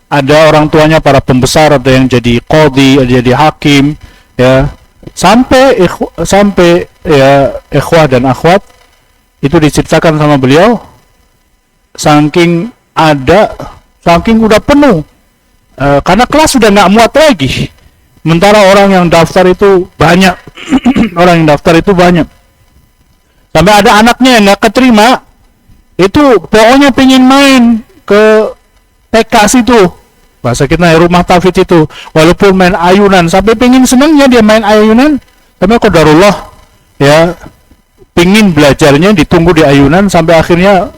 ada orang tuanya para pembesar, ada yang jadi qadhi, ada jadi hakim, ya, sampai ya ikhwah dan akhwat itu diceritakan sama beliau, saking udah penuh, karena kelas sudah nggak muat lagi, sementara orang yang daftar itu banyak. Orang yang daftar itu banyak, sampai ada anaknya yang nggak keterima, itu pokoknya pengen main ke TK situ, bahasa kita rumah tafidz itu, walaupun main ayunan, sampai pengen senangnya dia main ayunan, tapi qadarullah ya pengen belajarnya ditunggu di ayunan, sampai akhirnya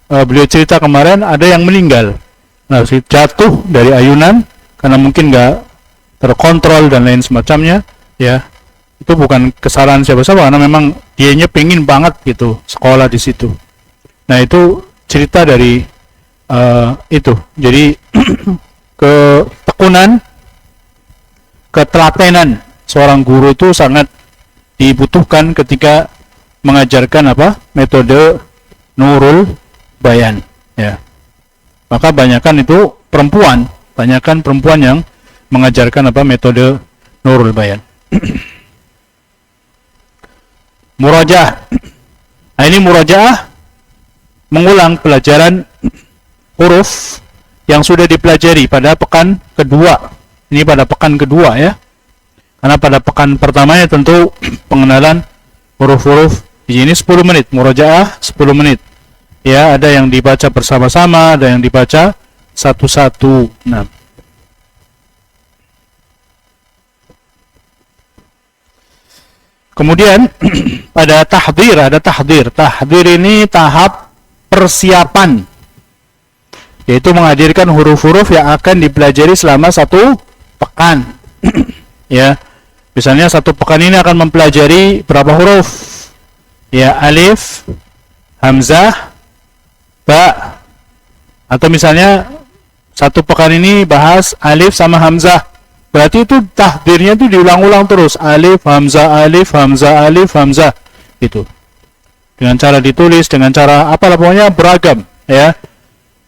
beliau cerita kemarin ada yang meninggal, nah jatuh dari ayunan karena mungkin nggak terkontrol dan lain semacamnya, ya itu bukan kesalahan siapa-siapa, karena memang dianya pengen banget gitu sekolah di situ. Nah itu cerita dari itu, jadi ketekunan, ketelatenan seorang guru itu sangat dibutuhkan ketika mengajarkan metode Nurul Bayan, ya. Maka banyakan itu perempuan, yang mengajarkan metode Nurul Bayan. Murajaah. Nah, ini murajaah mengulang pelajaran huruf yang sudah dipelajari pada pekan kedua. Ini pada pekan kedua, ya. Karena pada pekan pertamanya tentu pengenalan huruf-huruf. Di sini 10 menit, murajaah 10 menit. Ya, ada yang dibaca bersama-sama, ada yang dibaca satu-satu. Nah, kemudian pada tahdir, ada tahdir. Tahdir ini tahap persiapan, yaitu menghadirkan huruf-huruf yang akan dipelajari selama 1 pekan. Ya, misalnya 1 pekan ini akan mempelajari berapa huruf? Ya, alif, hamzah, ba. Atau misalnya 1 pekan ini bahas alif sama hamzah, berarti itu tahdirnya itu diulang-ulang terus, alif, hamzah, alif, hamzah, alif, hamzah, gitu. Dengan cara ditulis, dengan cara apalah, pokoknya beragam, ya.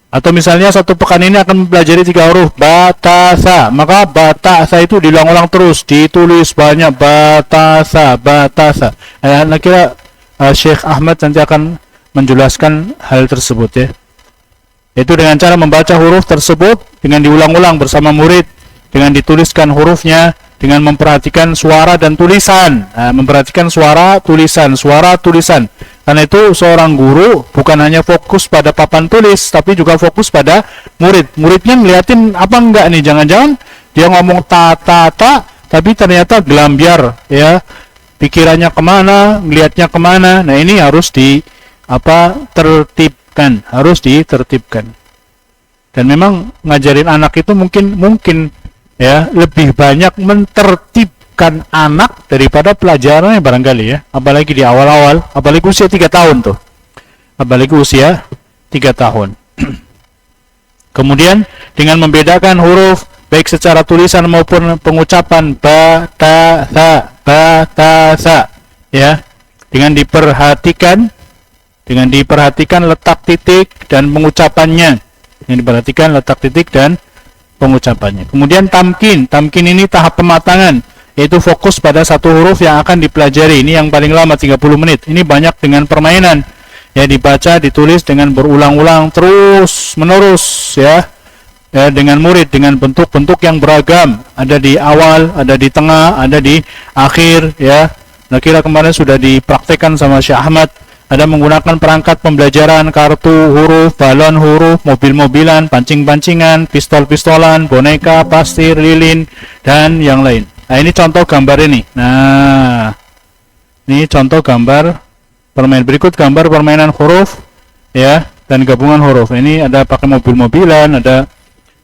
Atau misalnya 1 pekan ini akan mempelajari 3 huruf, batasa, maka batasa itu diulang-ulang terus, ditulis banyak, batasa, batasa. Kira Syekh Ahmad nanti akan menjelaskan hal tersebut, ya. Itu dengan cara membaca huruf tersebut, dengan diulang-ulang bersama murid, dengan dituliskan hurufnya, dengan memperhatikan suara dan tulisan. Memperhatikan suara, tulisan. Karena itu seorang guru bukan hanya fokus pada papan tulis, tapi juga fokus pada murid. Muridnya ngeliatin apa enggak nih, jangan-jangan dia ngomong ta, tapi ternyata gelambiar, ya. Pikirannya kemana, ngelihatnya kemana. Nah, ini harus tertibkan, harus ditertibkan. Dan memang ngajarin anak itu mungkin ya lebih banyak mentertibkan anak daripada pelajarannya barangkali, ya. Apalagi di awal-awal, apalagi usia 3 tahun tuh. Apalagi usia 3 tahun. Kemudian dengan membedakan huruf baik secara tulisan maupun pengucapan, batasa, ya. Dengan diperhatikan letak titik dan pengucapannya. Dengan diperhatikan letak titik dan pengucapannya. Kemudian tamkin ini tahap pematangan, yaitu fokus pada 1 huruf yang akan dipelajari. Ini yang paling lama 30 menit. Ini banyak dengan permainan, ya, dibaca, ditulis dengan berulang-ulang terus menerus, ya. dengan murid dengan bentuk-bentuk yang beragam, ada di awal, ada di tengah, ada di akhir ya. Nah, kira kemarin sudah dipraktekkan sama Syekh Ahmad, ada menggunakan perangkat pembelajaran, kartu, huruf, balon huruf, mobil-mobilan, pancing-pancingan, pistol-pistolan, boneka, pastir, lilin, dan yang lain. Nah, ini contoh gambar ini. Nah, ini contoh gambar permainan. Berikut gambar permainan huruf ya, dan gabungan huruf. Ini ada pakai mobil-mobilan, ada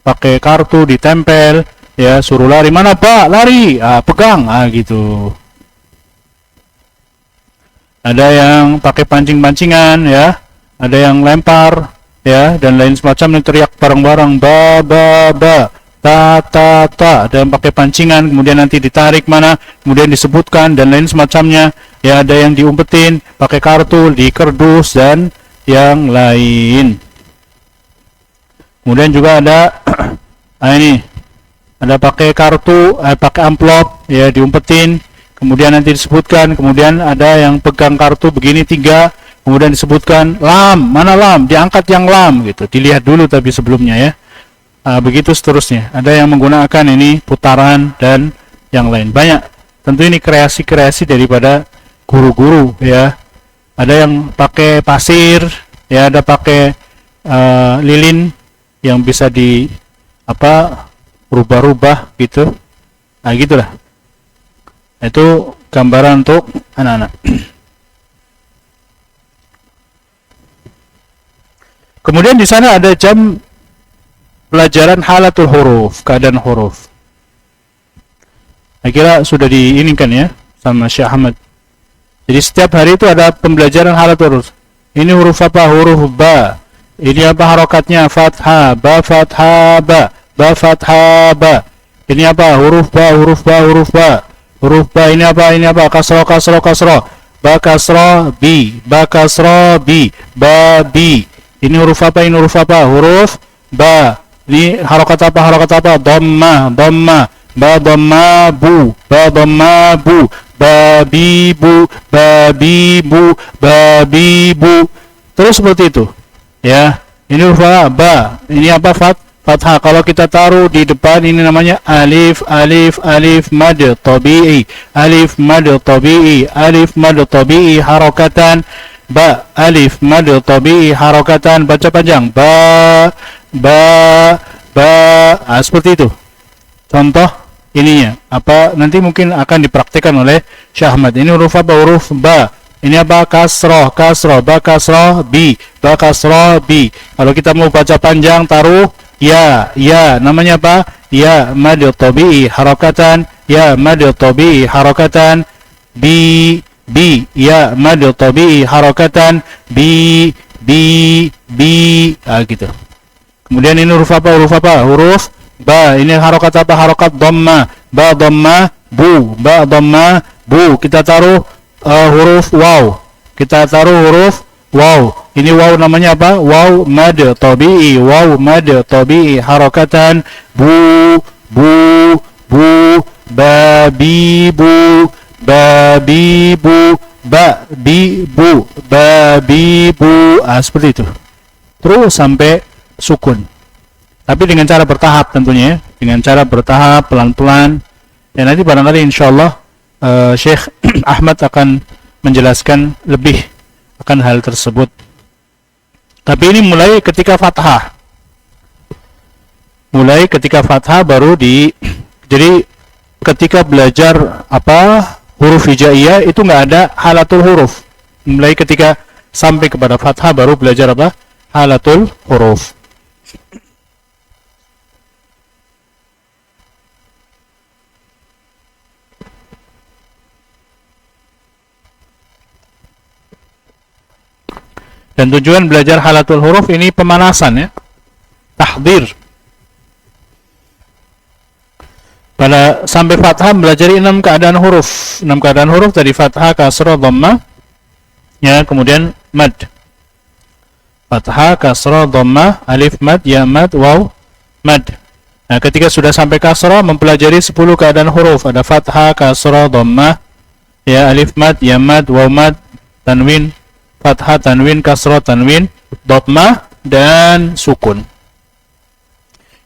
pakai kartu ditempel ya, suruh lari, mana Pak? Lari. Pegang. Gitu. Ada yang pakai pancing-pancingan ya, ada yang lempar ya, dan lain semacam, yang teriak bareng-bareng ba ba ba, ta ta ta. Ada yang pakai pancingan kemudian nanti ditarik mana, kemudian disebutkan dan lain semacamnya ya. Ada yang diumpetin pakai kartu di kardus dan yang lain. Kemudian juga ada ini ada pakai kartu, pakai amplop ya, diumpetin kemudian nanti disebutkan. Kemudian ada yang pegang kartu begini 3, kemudian disebutkan lam, mana lam, diangkat yang lam gitu, dilihat dulu tapi sebelumnya ya. Begitu seterusnya. Ada yang menggunakan ini putaran dan yang lain, banyak. Tentu ini kreasi-kreasi daripada guru-guru ya. Ada yang pakai pasir ya, ada pakai lilin yang bisa di rubah-rubah gitu. Nah, gitulah. Itu gambaran untuk anak-anak. Kemudian di sana ada jam pelajaran halatul huruf, keadaan huruf. Saya kira sudah diinginkan ya sama Syekh Ahmad. Jadi setiap hari itu ada pembelajaran halatul huruf. Ini huruf apa? Huruf ba. Ini apa harokatnya? Fathah, ba fathah ba, ba fathah ba. Ini apa? Huruf ba, huruf ba, huruf ba. Huruf ba ini apa? Ini apa? Kasroh, kasroh, kasroh. Ba kasroh bi, ba kasroh bi, ba bi. Ini huruf apa? Ini huruf apa? Huruf ba. Ini harokat apa? Harokat apa? Dhamma, dhamma. Ba dhamma bu, ba dhamma bu. Ba bi bu, ba bi bu, ba bi bu. Terus seperti itu. Ya. Ini huruf ba. Ini apa? Fathah. Kalau kita taruh di depan ini namanya alif, alif, alif mad tabi'i, alif mad tabi'i, alif mad tabi'i harokatan, ba, alif mad tabi'i harokatan, baca panjang, ba, ba, ba. Seperti itu. Contoh ininya. Nanti mungkin akan dipraktikkan oleh Syekh Ahmad. Ini huruf apa? Huruf ba. Ini apa? Kasroh, kasroh, ba kasroh bi, ba kasroh bi. Kalau kita mau baca panjang taruh ya, ya, namanya apa? Ya mad tabi'i harakatan, ya mad tabi'i harakatan, bi, bi, ya mad tabi'i harakatan, bi, bi, bi. Gitu. Kemudian ini huruf apa? Huruf apa? Huruf ba. Ini harokat apa? Harokat dhamma, ba dhamma bu, ba dhamma bu. Kita taruh huruf waw. Kita taruh huruf waw. Ini waw namanya apa? Waw mad tabi'i, waw mad tabi'i harakatan, bu, bu, bu, ba bi bu, ba bi bu, ba bi bu, ba bi bu. Seperti itu. Terus sampai sukun. Tapi dengan cara bertahap tentunya, dengan cara bertahap pelan-pelan. Dan nanti barangkali insyaallah Syekh Ahmad akan menjelaskan lebih akan hal tersebut. Tapi ini mulai ketika fathah. Mulai ketika fathah baru jadi ketika belajar huruf hijaiyah itu nggak ada halatul huruf. Mulai ketika sampai kepada fathah baru belajar halatul huruf. Dan tujuan belajar halatul huruf ini pemanasan ya, tahdir. Pada sampai fathah belajar 6 keadaan huruf. 6 keadaan huruf dari fathah, kasrah, dhamma, ya, kemudian mad. Fathah, kasrah, dhamma, alif mad, ya mad, waw mad. Nah, ketika sudah sampai kasrah mempelajari 10 keadaan huruf. Ada fathah, kasrah, dhamma, ya, alif mad, ya mad, waw mad, tanwin, fathah, tanwin, kasrah, tanwin, dhamma, dan sukun.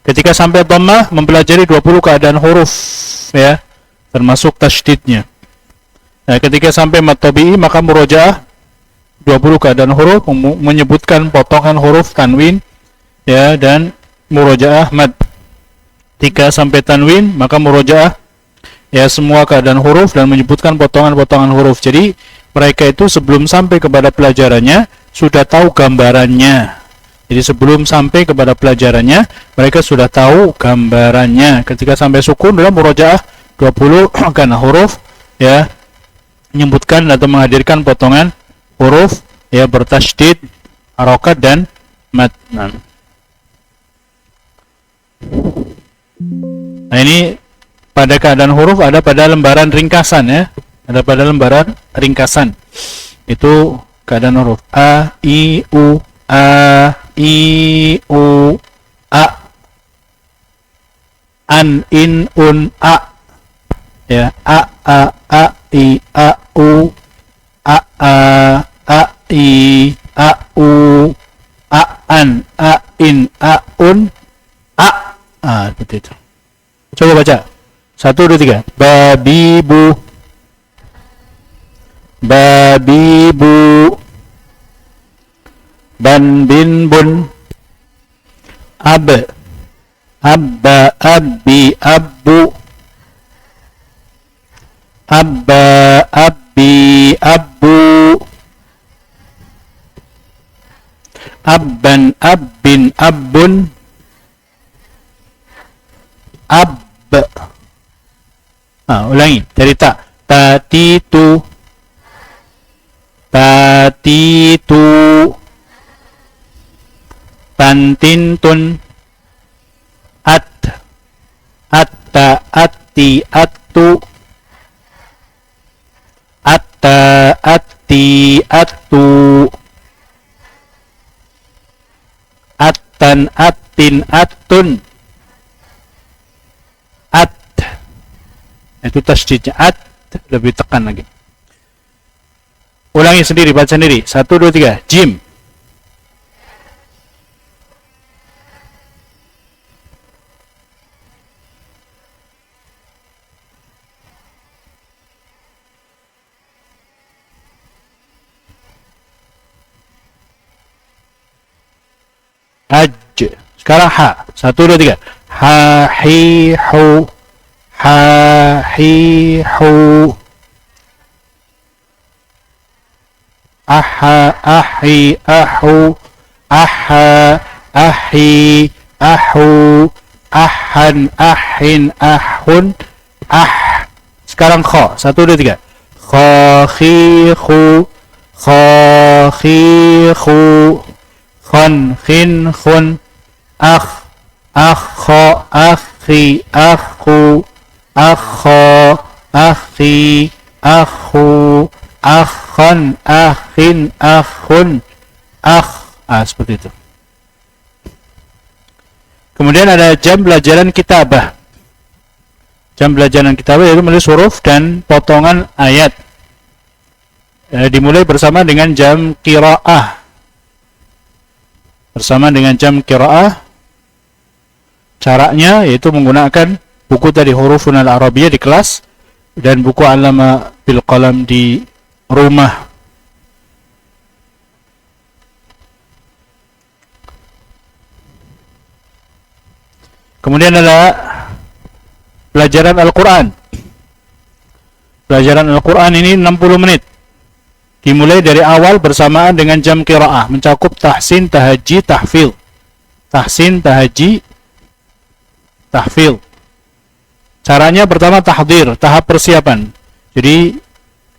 Ketika sampai dhammah mempelajari 20 keadaan huruf ya, termasuk tasydidnya. Nah, ketika sampai mad tabi'i maka murojaah 20 keadaan huruf, menyebutkan potongan huruf tanwin ya, dan murojaah mad. Ketika sampai tanwin maka murojaah ya semua keadaan huruf dan menyebutkan potongan-potongan huruf. Jadi mereka itu sebelum sampai kepada pelajarannya sudah tahu gambarannya. Jadi sebelum sampai kepada pelajarannya mereka sudah tahu gambarannya. Ketika sampai sukun dalam murojaah 20 karena huruf ya, menyebutkan atau menghadirkan potongan huruf ya bertasydid, harokat dan mad. Nah, ini pada keadaan huruf, ada pada lembaran ringkasan ya. Ada pada lembaran ringkasan. Itu keadaan huruf a, i, u, a, i, u, a, an, in, un, a ya, a, i, a, u, a, i, a, u, a, an, a, in, a, un, a. Seperti itu. Coba baca. 1, 2, 3. Babibu, babibu, ban, bin, bun, ab, abba, abbi, abbu, abba, abbi, abbu, abban, abbin, abbun, ab. Ulangi dari ta. Tatitu, tatitu, tantintun, at, atta, atti, attu, atta, atti, attu, attan, attin, attun, at. Itu tasydidnya, at, lebih tekan lagi. Ulangi sendiri, baca sendiri. 1, 2, 3. Jim, haj. Sekarang ha. 1, 2, 3. Ha, hi, hu, ha, hi, hu, aha, ahi, ahu, aha, ahi, ahu, ahan, ahin, ahun, ah. Sekarang kho. 1, 2, 3. Kho, khi, khu, kho, khi, khu, khon, khin, khun, akh, akho, akhi, akhu, akho, akhi, akhu, akhon, akhin, akhun, akh. Seperti itu. Kemudian ada jam pelajaran kitabah. Jam pelajaran kitabah yaitu menulis huruf dan potongan ayat. Dimulai bersama dengan jam qiraah. Bersama dengan jam qiraah, caranya yaitu menggunakan buku tadi Hurufun al-Arabiyah di kelas dan buku Allama bil Qalam di rumah. Kemudian ada pelajaran Al-Quran. Pelajaran Al-Quran ini 60 menit. Dimulai dari awal bersamaan dengan jam qiraah, mencakup tahsin, tahajji, tahfil. Tahsin, tahajji, tahfil. Caranya pertama tahdir, tahap persiapan. Jadi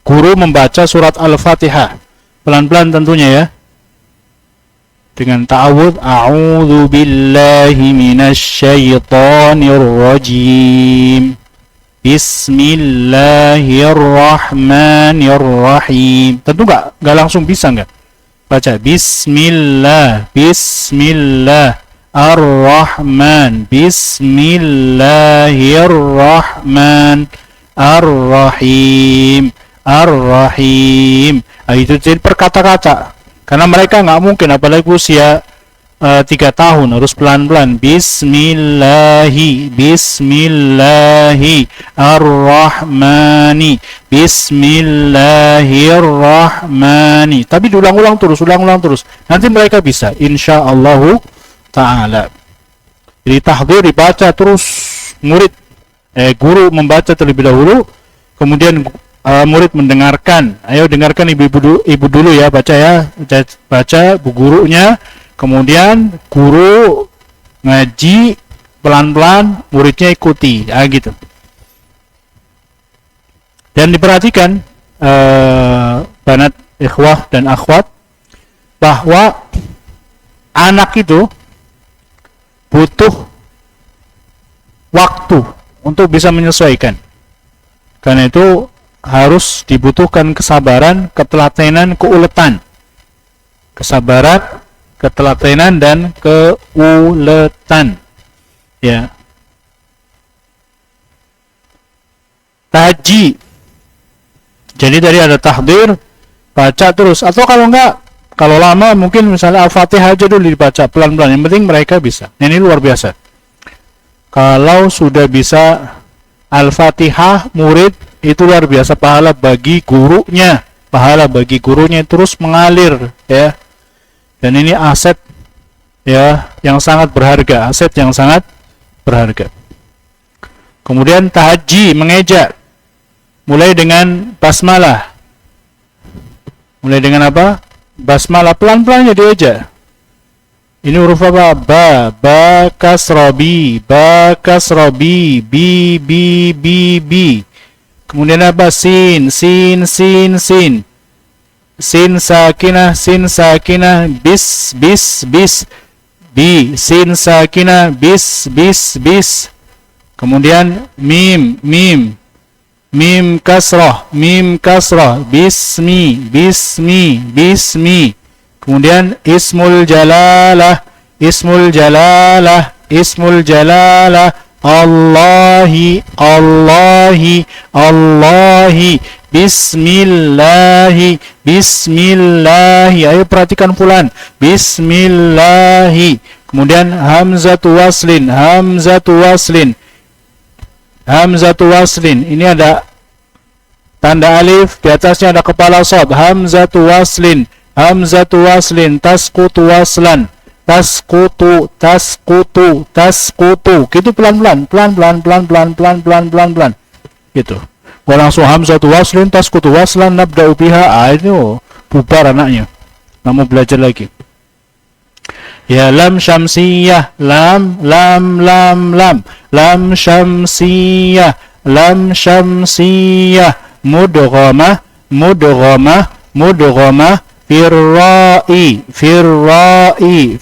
guru membaca surat Al-Fatihah pelan-pelan tentunya ya. Dengan ta'awudz, a'udzu billahi minasyaitonir rajim. Bismillahirrahmanirrahim. Tentu nggak langsung bisa nggak baca Bismillah, Bismillah Ar-Rahman, Bismillahirrahman Ar-Rahim, Ar-Rahim. Itu jadi per kata-kata karena mereka nggak mungkin, apalagi usia 3 tahun, harus pelan-pelan. Bismillahi ar-Rahmani, Bismillahirrahmani. Tapi diulang-ulang terus, nanti mereka bisa insyaallah ta'ala. Jadi tahdzir dibaca terus, guru membaca terlebih dahulu, kemudian murid mendengarkan. Ayo dengarkan ibu dulu ya, baca bu gurunya, kemudian guru ngaji pelan-pelan, muridnya ikuti, gitu. Dan diperhatikan banat ikhwah dan akhwat, bahwa anak itu butuh waktu untuk bisa menyesuaikan. Karena itu harus dibutuhkan kesabaran, ketelatenan, keuletan. Kesabaran, ketelatenan, dan keuletan. Ya. Tahji. Jadi tadi ada tahdzir, baca terus. Atau kalau enggak, kalau lama mungkin misalnya Al-Fatihah aja dulu dibaca pelan-pelan. Yang penting mereka bisa. Ini luar biasa. Kalau sudah bisa Al-Fatihah, murid itu luar biasa, pahala bagi gurunya. Pahala bagi gurunya terus mengalir, ya. Dan ini aset, ya, yang sangat berharga, aset yang sangat berharga. Kemudian tahajji, mengeja. Mulai dengan basmalah. Mulai dengan apa? Basmalah, pelan-pelan jadi aja. Ini huruf apa? Ba kasrobi, bi. Kemudian apa? Sin. Sin sakinah, bis. Bi, sin sakinah, bis. Kemudian mim kasrah, bismi. Kemudian ismul jalalah, Allahi, bismillahi. Ayo perhatikan fulan, bismillahi. Kemudian hamzatu waslin. Ini ada tanda alif, di atasnya ada kepala shad. Hamzatu waslin. Tasqutu waslan. Tasqutu. Gitu pelan-pelan. Gitu. Gua langsung hamzatu waslin, tasqutu waslan, nabda'u biha. Ini bubar anaknya. Nggak mau belajar lagi. Ya, lam syamsiyah, lam syamsiyah, mudghamah,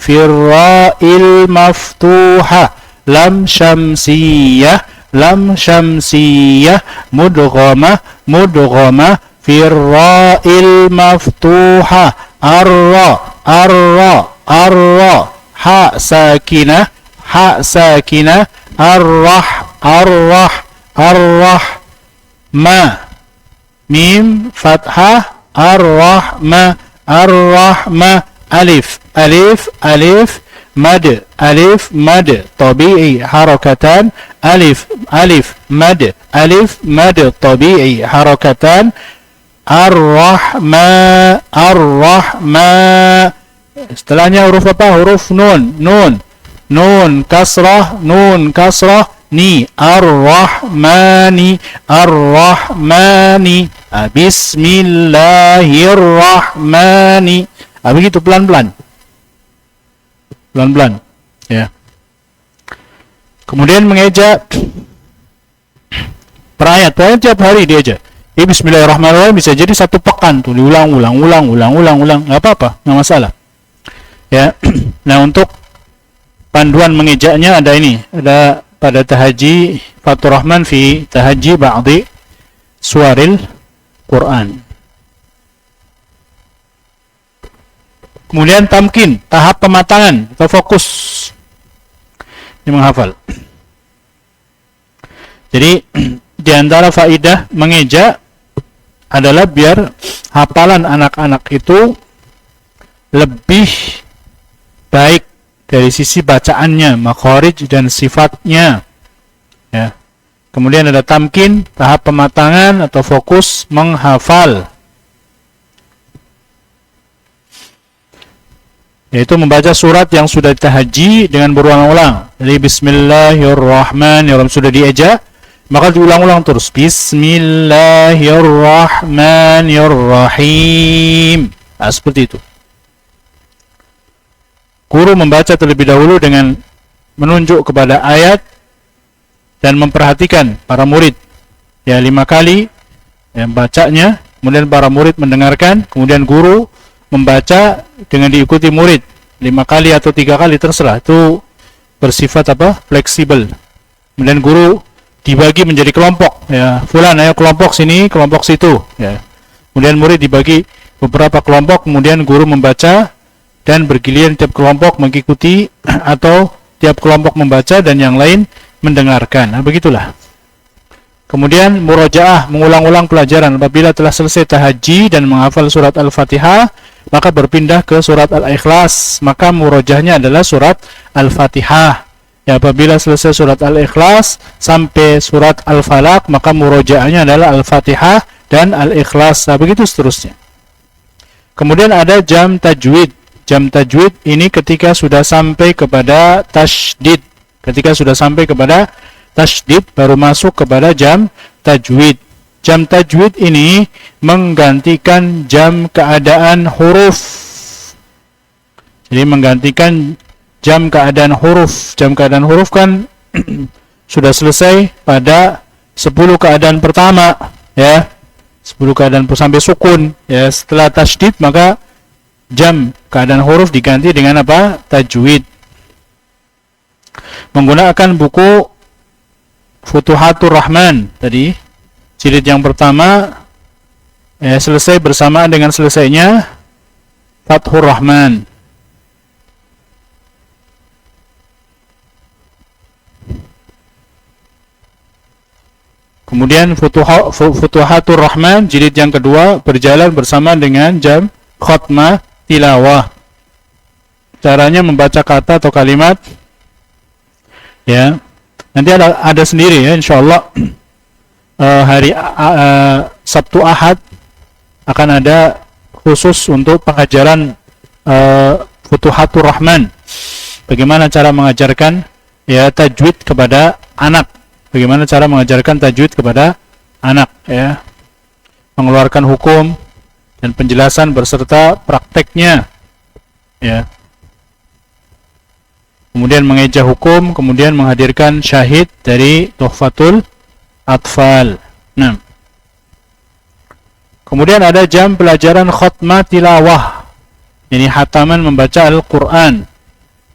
firra'il maftuha, lam syamsiyah, mudghamah, firra'il maftuha, arra, ha sakinah, ma, mim fathah, arrahma, alif, mad, tabi'i, harakatan, alif, mad, tabi'i, harakatan, arrahma. Setelahnya huruf apa? Huruf nun kasrah, ni, arrahmani. Bismillahirrahmani. Begitu pelan-pelan, ya. Kemudian mengeja per ayat tiap hari dia aja. Bismillahirrahmanirrahim bisa jadi 1 pekan tuh, diulang, nggak apa-apa, nggak masalah. Ya. Nah, untuk panduan mengejaknya ada pada tahajji Fathur Rahman fi tahajji ba'di suwaril Quran. Kemudian tamkin, tahap pematangan atau fokus ini menghafal. Jadi di antara faidah mengeja adalah biar hafalan anak-anak itu lebih baik dari sisi bacaannya, makharij dan sifatnya. Ya. Kemudian ada tamkin, tahap pematangan atau fokus menghafal, yaitu membaca surat yang sudah ditahaji dengan berulang-ulang. Jadi Bismillahirrahmanirrahim sudah dieja, maka diulang-ulang terus. Bismillahirrahmanirrahim. Nah, seperti itu. Guru membaca terlebih dahulu dengan menunjuk kepada ayat dan memperhatikan para murid. Ya, 5 kali yang bacanya, kemudian para murid mendengarkan, kemudian guru membaca dengan diikuti murid 5 kali atau 3 kali terserah. Itu bersifat fleksibel. Kemudian guru dibagi menjadi kelompok. Ya, fulan ayo kelompok sini, kelompok situ. Ya. Kemudian murid dibagi beberapa kelompok, kemudian guru membaca dan bergiliran tiap kelompok mengikuti atau tiap kelompok membaca dan yang lain mendengarkan. Nah, begitulah. Kemudian murojaah, mengulang-ulang pelajaran. Apabila telah selesai tahaji dan menghafal surat Al-Fatihah, maka berpindah ke surat Al-Ikhlas. Maka murojahnya adalah surat Al-Fatihah. Ya, apabila selesai surat Al-Ikhlas sampai surat Al-Falaq, maka murojaahnya adalah Al-Fatihah dan Al-Ikhlas. Nah, begitu seterusnya. Kemudian ada jam tajwid. Jam tajwid ini ketika sudah sampai kepada tasydid. Ketika sudah sampai kepada tasydid baru masuk kepada jam tajwid. Jam tajwid ini menggantikan jam keadaan huruf. Jadi menggantikan jam keadaan huruf. Jam keadaan huruf kan sudah selesai pada 10 keadaan pertama, ya. 10 keadaan sampai sukun, ya. Setelah tasydid maka jam keadaan huruf diganti dengan tajwid. Menggunakan buku Futuhatur Rahman tadi, jilid yang pertama, selesai bersamaan dengan selesainya Fathur Rahman. Kemudian Futuhatur Rahman jilid yang kedua berjalan bersama dengan jam khotmah tilawah. Caranya membaca kata atau kalimat, ya. Nanti ada sendiri, ya, insyaallah. Hari Sabtu Ahad akan ada khusus untuk pengajaran Futuhatur Rahman. Bagaimana cara mengajarkan, ya, tajwid kepada anak. Bagaimana cara mengajarkan tajwid kepada anak, ya. Mengeluarkan hukum dan penjelasan berserta prakteknya, ya. Kemudian mengeja hukum, kemudian menghadirkan syahid dari Tuhfatul Atfal. Nah, kemudian ada jam pelajaran khotmah tilawah, ini hataman membaca Al-Quran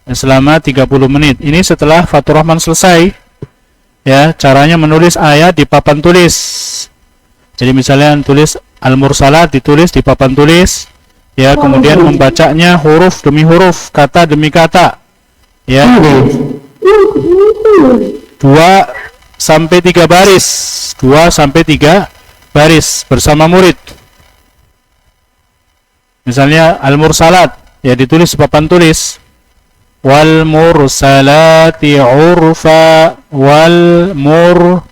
selama 30 menit. Ini setelah Fathur Rahman selesai, ya. Caranya menulis ayat di papan tulis. Jadi misalnya tulis Al-Mursalat, ditulis di papan tulis, ya. Kemudian membacanya huruf demi huruf, kata demi kata, ya. 2 sampai 3 baris, 2 sampai 3 baris bersama murid. Misalnya Al-Mursalat, ya, ditulis di papan tulis wal mursalati urfa, wal mursalat,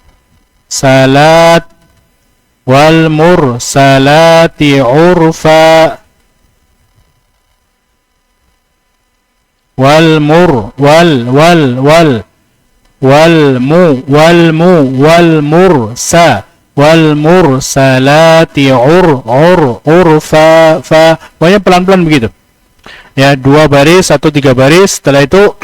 wal mursalati urfa, wal mursalati urfa, fa. Pokoknya pelan-pelan begitu, ya. 2 baris atau 3 baris. Setelah itu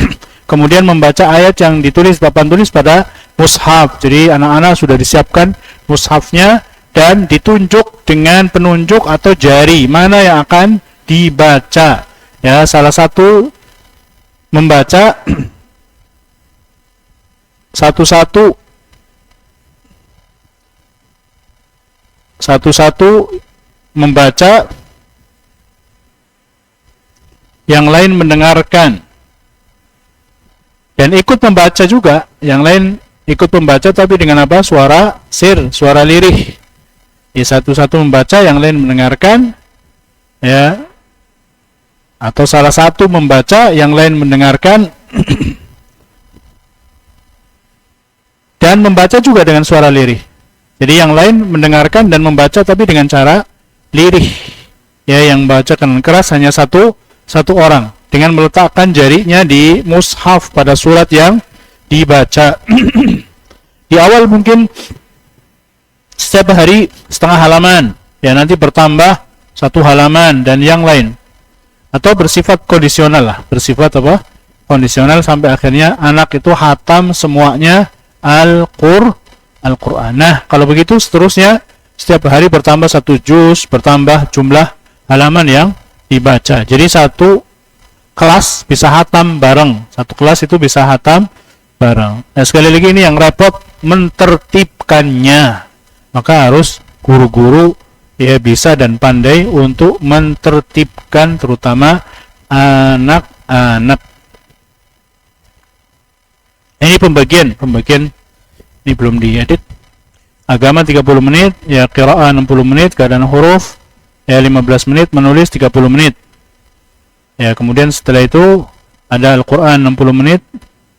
kemudian membaca ayat yang ditulis papan tulis pada mushaf. Jadi anak-anak sudah disiapkan mushafnya dan ditunjuk dengan penunjuk atau jari mana yang akan dibaca, ya. Salah satu membaca satu-satu membaca, yang lain mendengarkan dan ikut membaca juga. Yang lain ikut membaca tapi dengan suara sir, suara lirih, ya. Satu-satu membaca, yang lain mendengarkan, ya. atau salah satu membaca, yang lain mendengarkan, dan membaca juga dengan suara lirih. Jadi yang lain mendengarkan dan membaca tapi dengan cara lirih. Ya, yang bacakan keras hanya satu orang dengan meletakkan jarinya di mushaf pada surat yang dibaca. Di awal mungkin setiap hari setengah halaman, ya nanti bertambah 1 halaman dan yang lain. Atau bersifat kondisional lah, bersifat apa? Kondisional sampai akhirnya anak itu hatam semuanya Al-Qur'an. Nah, kalau begitu seterusnya setiap hari bertambah 1 juz, bertambah jumlah halaman yang dibaca. Jadi satu kelas bisa hatam bareng. Satu kelas itu bisa hatam bareng. Nah, sekali lagi ini yang repot mentertibkannya. Maka harus guru-guru ya bisa dan pandai untuk mentertibkan terutama anak-anak. Ini pembagian ini belum diedit. Agama 30 menit, ya qiraah 60 menit, keadaan huruf ya 15 menit, menulis 30 menit. Ya, kemudian setelah itu ada Al-Qur'an 60 menit,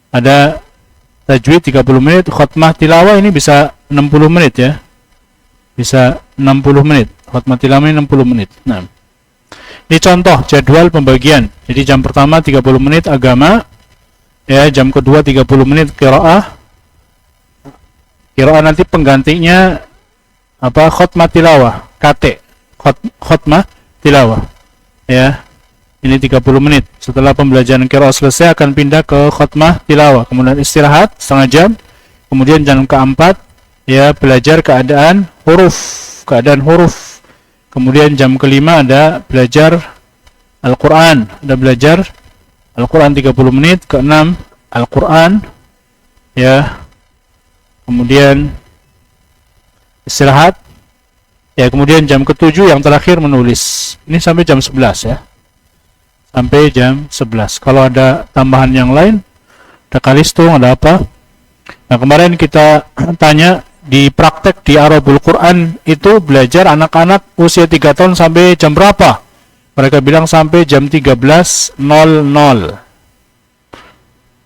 ada tajwid 30 menit, khutmah tilawah ini bisa 60 menit ya. Bisa 60 menit. Khutmah tilawah 60 menit. Nah, ini contoh jadwal pembagian. Jadi jam pertama 30 menit agama, ya jam kedua 30 menit qiraah. Qiraah nanti penggantinya apa? Khutmah tilawah, KT. Khutmah tilawah. Ya. Ini 30 menit. Setelah pembelajaran qiraah selesai akan pindah ke khutmah tilawah. Kemudian istirahat setengah jam. Kemudian jam keempat ya belajar keadaan huruf. Kemudian jam kelima ada belajar Al-Qur'an. Ada belajar Al-Qur'an 30 menit. Keenam Al-Qur'an ya. Kemudian istirahat. Ya, kemudian jam ke-7 yang terakhir menulis. Ini sampai jam 11 ya. Sampai jam 11. Kalau ada tambahan yang lain, ada kalistung, ada apa? Nah, kemarin kita tanya di praktek di Arabul Quran itu belajar anak-anak usia 3 tahun sampai jam berapa? Mereka bilang sampai jam 13.00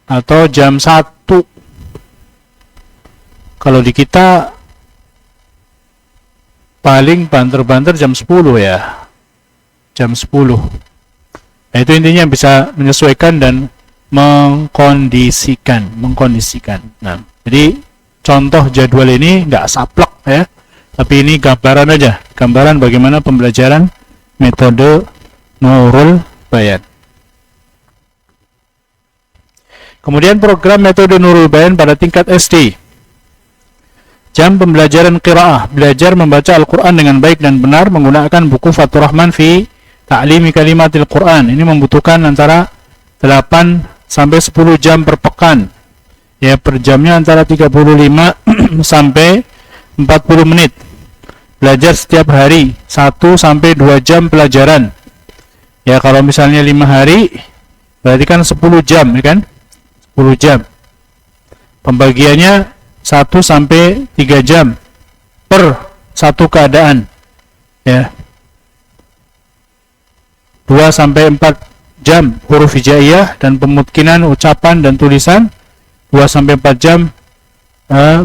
atau jam 1. Kalau di kita paling banter-banter jam 10 ya. Jam 10. Nah, itu intinya bisa menyesuaikan dan mengkondisikan. Nah, jadi contoh jadwal ini nggak saplek ya, tapi ini gambaran aja, gambaran bagaimana pembelajaran metode Nurul Bayan. Kemudian program metode Nurul Bayan pada tingkat SD. Jam pembelajaran qiraah, belajar membaca Al-Quran dengan baik dan benar menggunakan buku Fathur Rahman fi Ta'limi Kalimatil Quran. Ini membutuhkan antara 8 sampai 10 jam per pekan. Ya, per jamnya antara 35 sampai 40 menit. Belajar setiap hari 1 sampai 2 jam pelajaran. Ya, kalau misalnya 5 hari berarti kan 10 jam ya kan? 10 jam. Pembagiannya 1 sampai 3 jam per satu keadaan. Ya. 2 sampai 4 jam huruf hijaiyah dan pemutkinan ucapan dan tulisan. 2 sampai 4 jam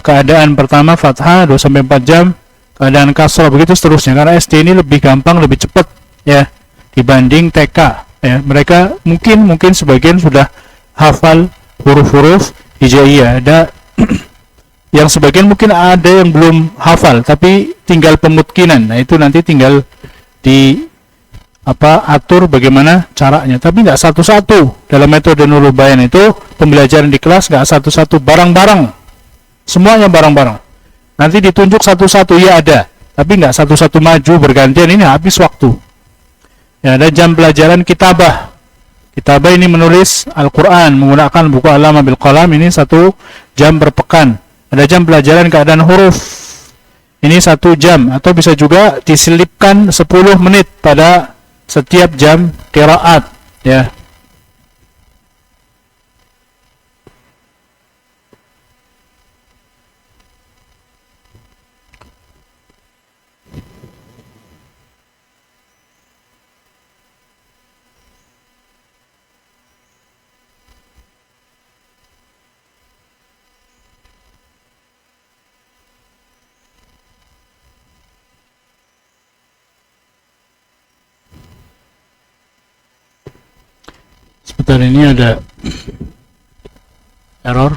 keadaan pertama fathah, 2 sampai 4 jam keadaan kasrah, begitu seterusnya. Karena SD ini lebih gampang, lebih cepat ya dibanding TK ya. Mereka mungkin sebagian sudah hafal huruf-huruf hijaiyah. Ada yang sebagian mungkin ada yang belum hafal tapi tinggal pemutkinan. Nah, itu nanti tinggal di atur bagaimana caranya, tapi nggak satu-satu. Dalam metode Nurul Bayan itu pembelajaran di kelas nggak satu-satu, bareng-bareng, semuanya bareng-bareng. Nanti ditunjuk satu-satu ya ada, tapi nggak satu-satu maju bergantian, ini habis waktu. Ya, ada jam pelajaran kitabah. Kitabah ini menulis Al-Quran menggunakan buku Alama bil Qalam, ini 1 jam per pekan. Ada jam pelajaran keadaan huruf, ini 1 jam, atau bisa juga diselipkan 10 menit pada setiap jam qiraat ya. komputer ini ada error.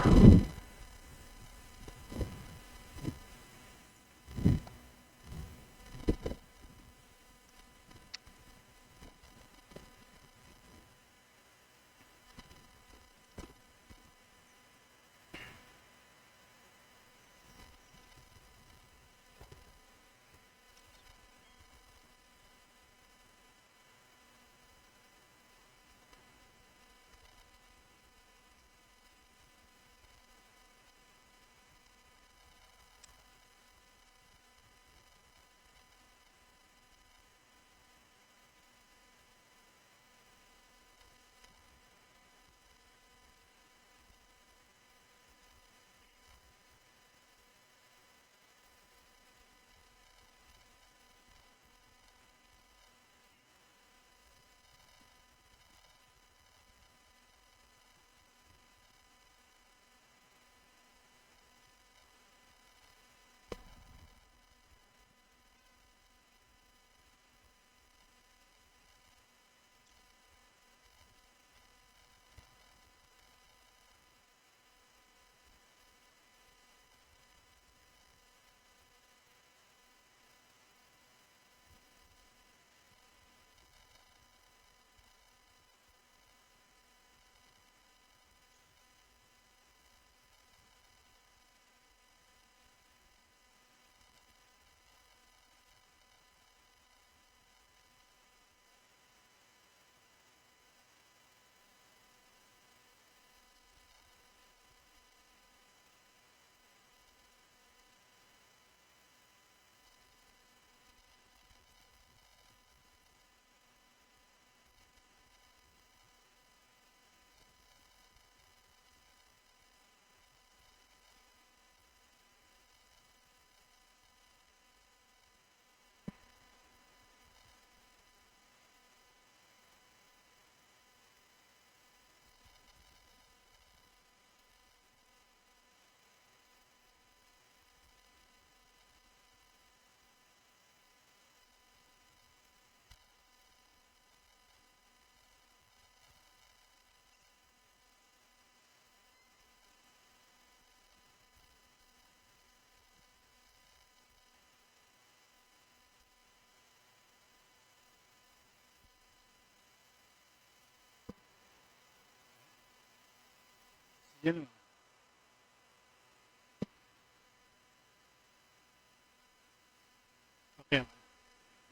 Oke,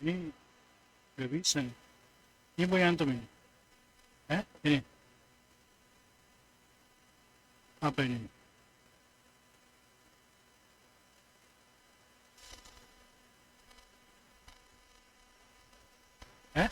ini nggak bisa nih. Ini punya antum ini. Ini apa ini? Eh?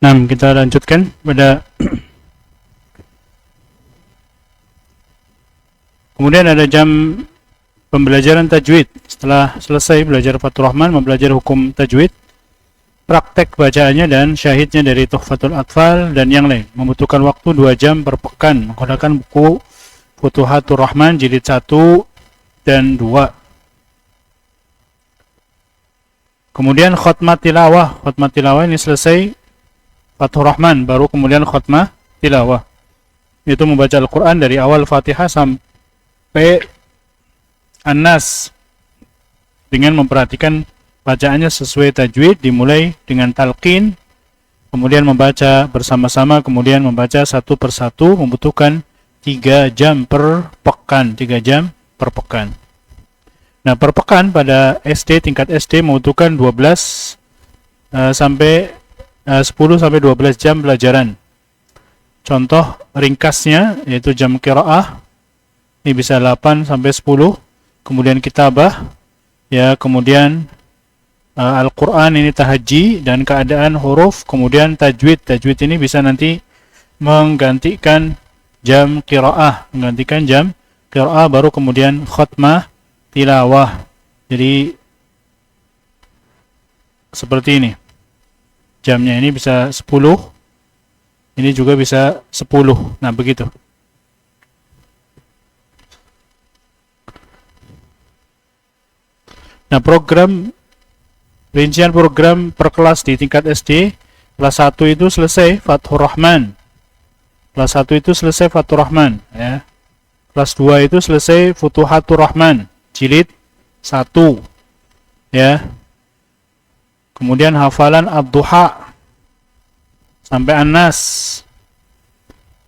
Nah, kita lanjutkan pada kemudian ada jam pembelajaran tajwid. Setelah selesai belajar Fathur Rahman, mempelajari hukum tajwid, praktek bacaannya dan syahidnya dari Tuhfatul Atfal dan yang lain. Membutuhkan waktu 2 jam per pekan menggunakan buku Futuhatur Rahman jilid 1 dan 2. Kemudian khutmah tilawah. Khutmah tilawah ini selesai Fathur Rahman, baru kemudian khutmah tilawah. Itu membaca Al-Quran dari awal Fatihah sampai An-Nas dengan memperhatikan bacaannya sesuai tajwid, dimulai dengan talqin, kemudian membaca bersama-sama, kemudian membaca satu persatu, membutuhkan 3 jam per pekan, 3 jam per pekan. Nah, per pekan pada SD, tingkat SD membutuhkan 10 sampai 12 jam pelajaran. Contoh ringkasnya yaitu jam qiraah ini bisa 8 sampai 10, kemudian kitabah ya, kemudian Al-Qur'an ini tahajji dan keadaan huruf, kemudian tajwid. Tajwid ini bisa nanti menggantikan jam qiraah, baru kemudian khatmah tilawah. Jadi seperti ini. Jamnya ini bisa 10, ini juga bisa 10. Nah, begitu. Nah, rincian program per kelas di tingkat SD, kelas 1 itu selesai Fathur Rahman. Kelas 1 itu selesai Fathur Rahman, ya. Kelas 2 itu selesai Futuhatur Rahman, jilid 1, ya. Kemudian hafalan Ad-Duha sampai An-Nas.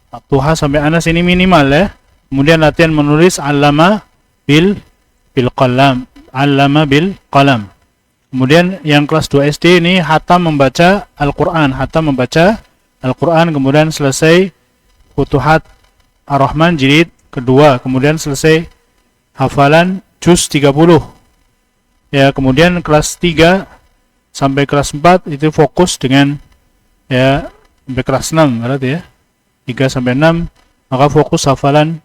Ad-Duha sampai An-Nas ini minimal, ya. Kemudian latihan menulis Allama bil qalam. Kemudian yang kelas 2 SD ini hatam membaca Al-Qur'an, kemudian selesai Futuhat Ar-Rahman jilid kedua, kemudian selesai hafalan juz 30. Ya, kemudian kelas 3 sampai kelas 4 itu fokus dengan ya sampai kelas 6 berarti ya. 3 sampai 6 maka fokus hafalan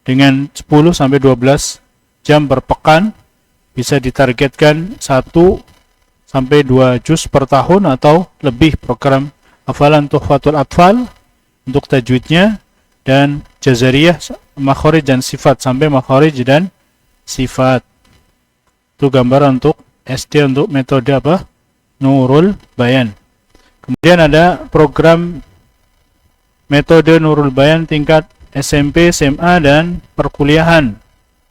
dengan 10 sampai 12 jam per pekan, bisa ditargetkan 1 sampai 2 juz per tahun atau lebih. Program hafalan Tuhfatul Atfal untuk tajwidnya dan Jazariyah makharij dan sifat sampai makharij dan sifat. Itu gambaran untuk SD untuk metode apa? Nurul Bayan. Kemudian ada program metode Nurul Bayan tingkat SMP, SMA dan perkuliahan.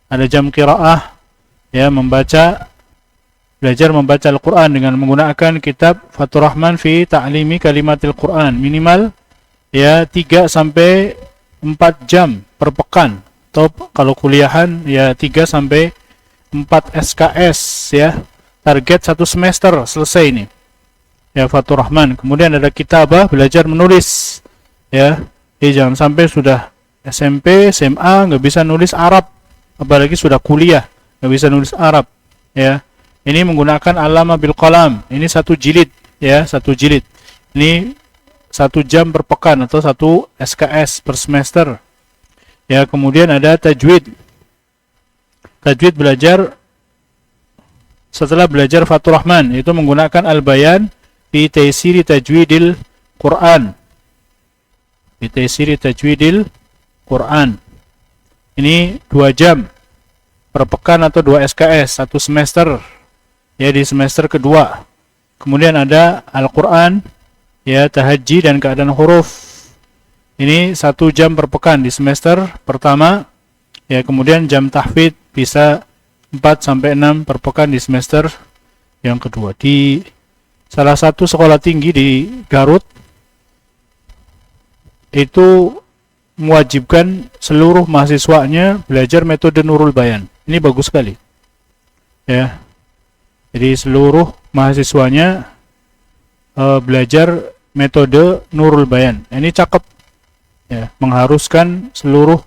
Ada jam qiraah, ya, belajar membaca Al-Qur'an dengan menggunakan kitab Fathur Rahman fi Ta'limi Kalimatil Qur'an. Minimal ya 3 sampai 4 jam per pekan. Atau kalau kuliahan ya 3 sampai 4 SKS ya. Target 1 semester selesai ini. Ya, Fathur Rahman. Kemudian ada kitabah, belajar menulis. Ya, jangan sampai sudah SMP, SMA nggak bisa nulis Arab, apalagi sudah kuliah nggak bisa nulis Arab. Ya, ini menggunakan Allama bil qalam. Ini 1 jilid, ya, 1 jilid. Ini 1 jam per pekan atau 1 SKS per semester. Ya, kemudian ada tajwid. Tajwid belajar setelah belajar Fathur Rahman, itu menggunakan Al-Bayan fi Taysiri Tajwidil Quran. Fi Taysiri Tajwidil Quran. Ini 2 jam per pekan atau 2 SKS, 1 semester. Ya, di semester kedua. Kemudian ada Al-Quran, ya, tahajji dan keadaan huruf. Ini 1 jam per pekan di semester pertama. Ya, kemudian jam tahfidz bisa 4 sampai 6 per pekan di semester yang kedua. Di salah satu sekolah tinggi di Garut itu mewajibkan seluruh mahasiswanya belajar metode Nurul Bayan. Ini bagus sekali. Ya. Jadi seluruh mahasiswanya belajar metode Nurul Bayan. Ini cakep. Ya, mengharuskan seluruh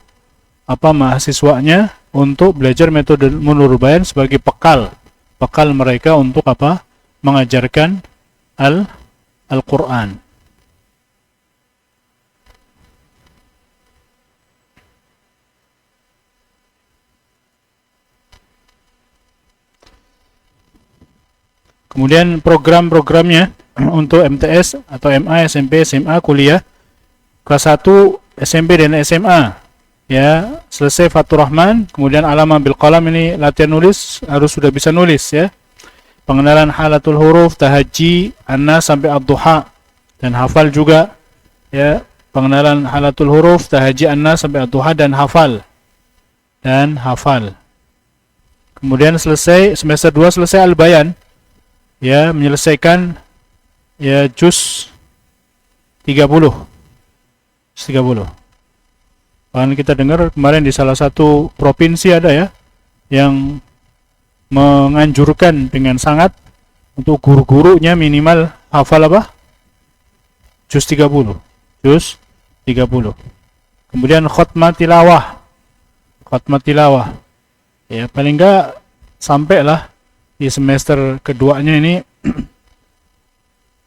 mahasiswanya untuk belajar metode Nurul Bayan sebagai bekal mereka untuk mengajarkan Al-Qur'an. Kemudian program-programnya untuk MTS atau MA, SMP, SMA, kuliah kelas 1 SMP dan SMA. Ya, selesai Fathur Rahman, kemudian Allama bil qalam, ini latihan nulis, harus sudah bisa nulis ya. Pengenalan halatul huruf, tahajji, An-Nas sampai Ad-Duha dan hafal juga ya. Pengenalan halatul huruf, tahajji, An-Nas sampai Ad-Duha dan hafal. Kemudian selesai semester 2 selesai Al-Bayan. Ya, menyelesaikan ya juz 30. Bahkan kita dengar kemarin di salah satu provinsi ada ya yang menganjurkan dengan sangat untuk guru-gurunya minimal hafal apa? Juz 30. Juz 30. Kemudian khutmah tilawah. Khutmah tilawah. Ya, paling enggak sampailah di semester keduanya ini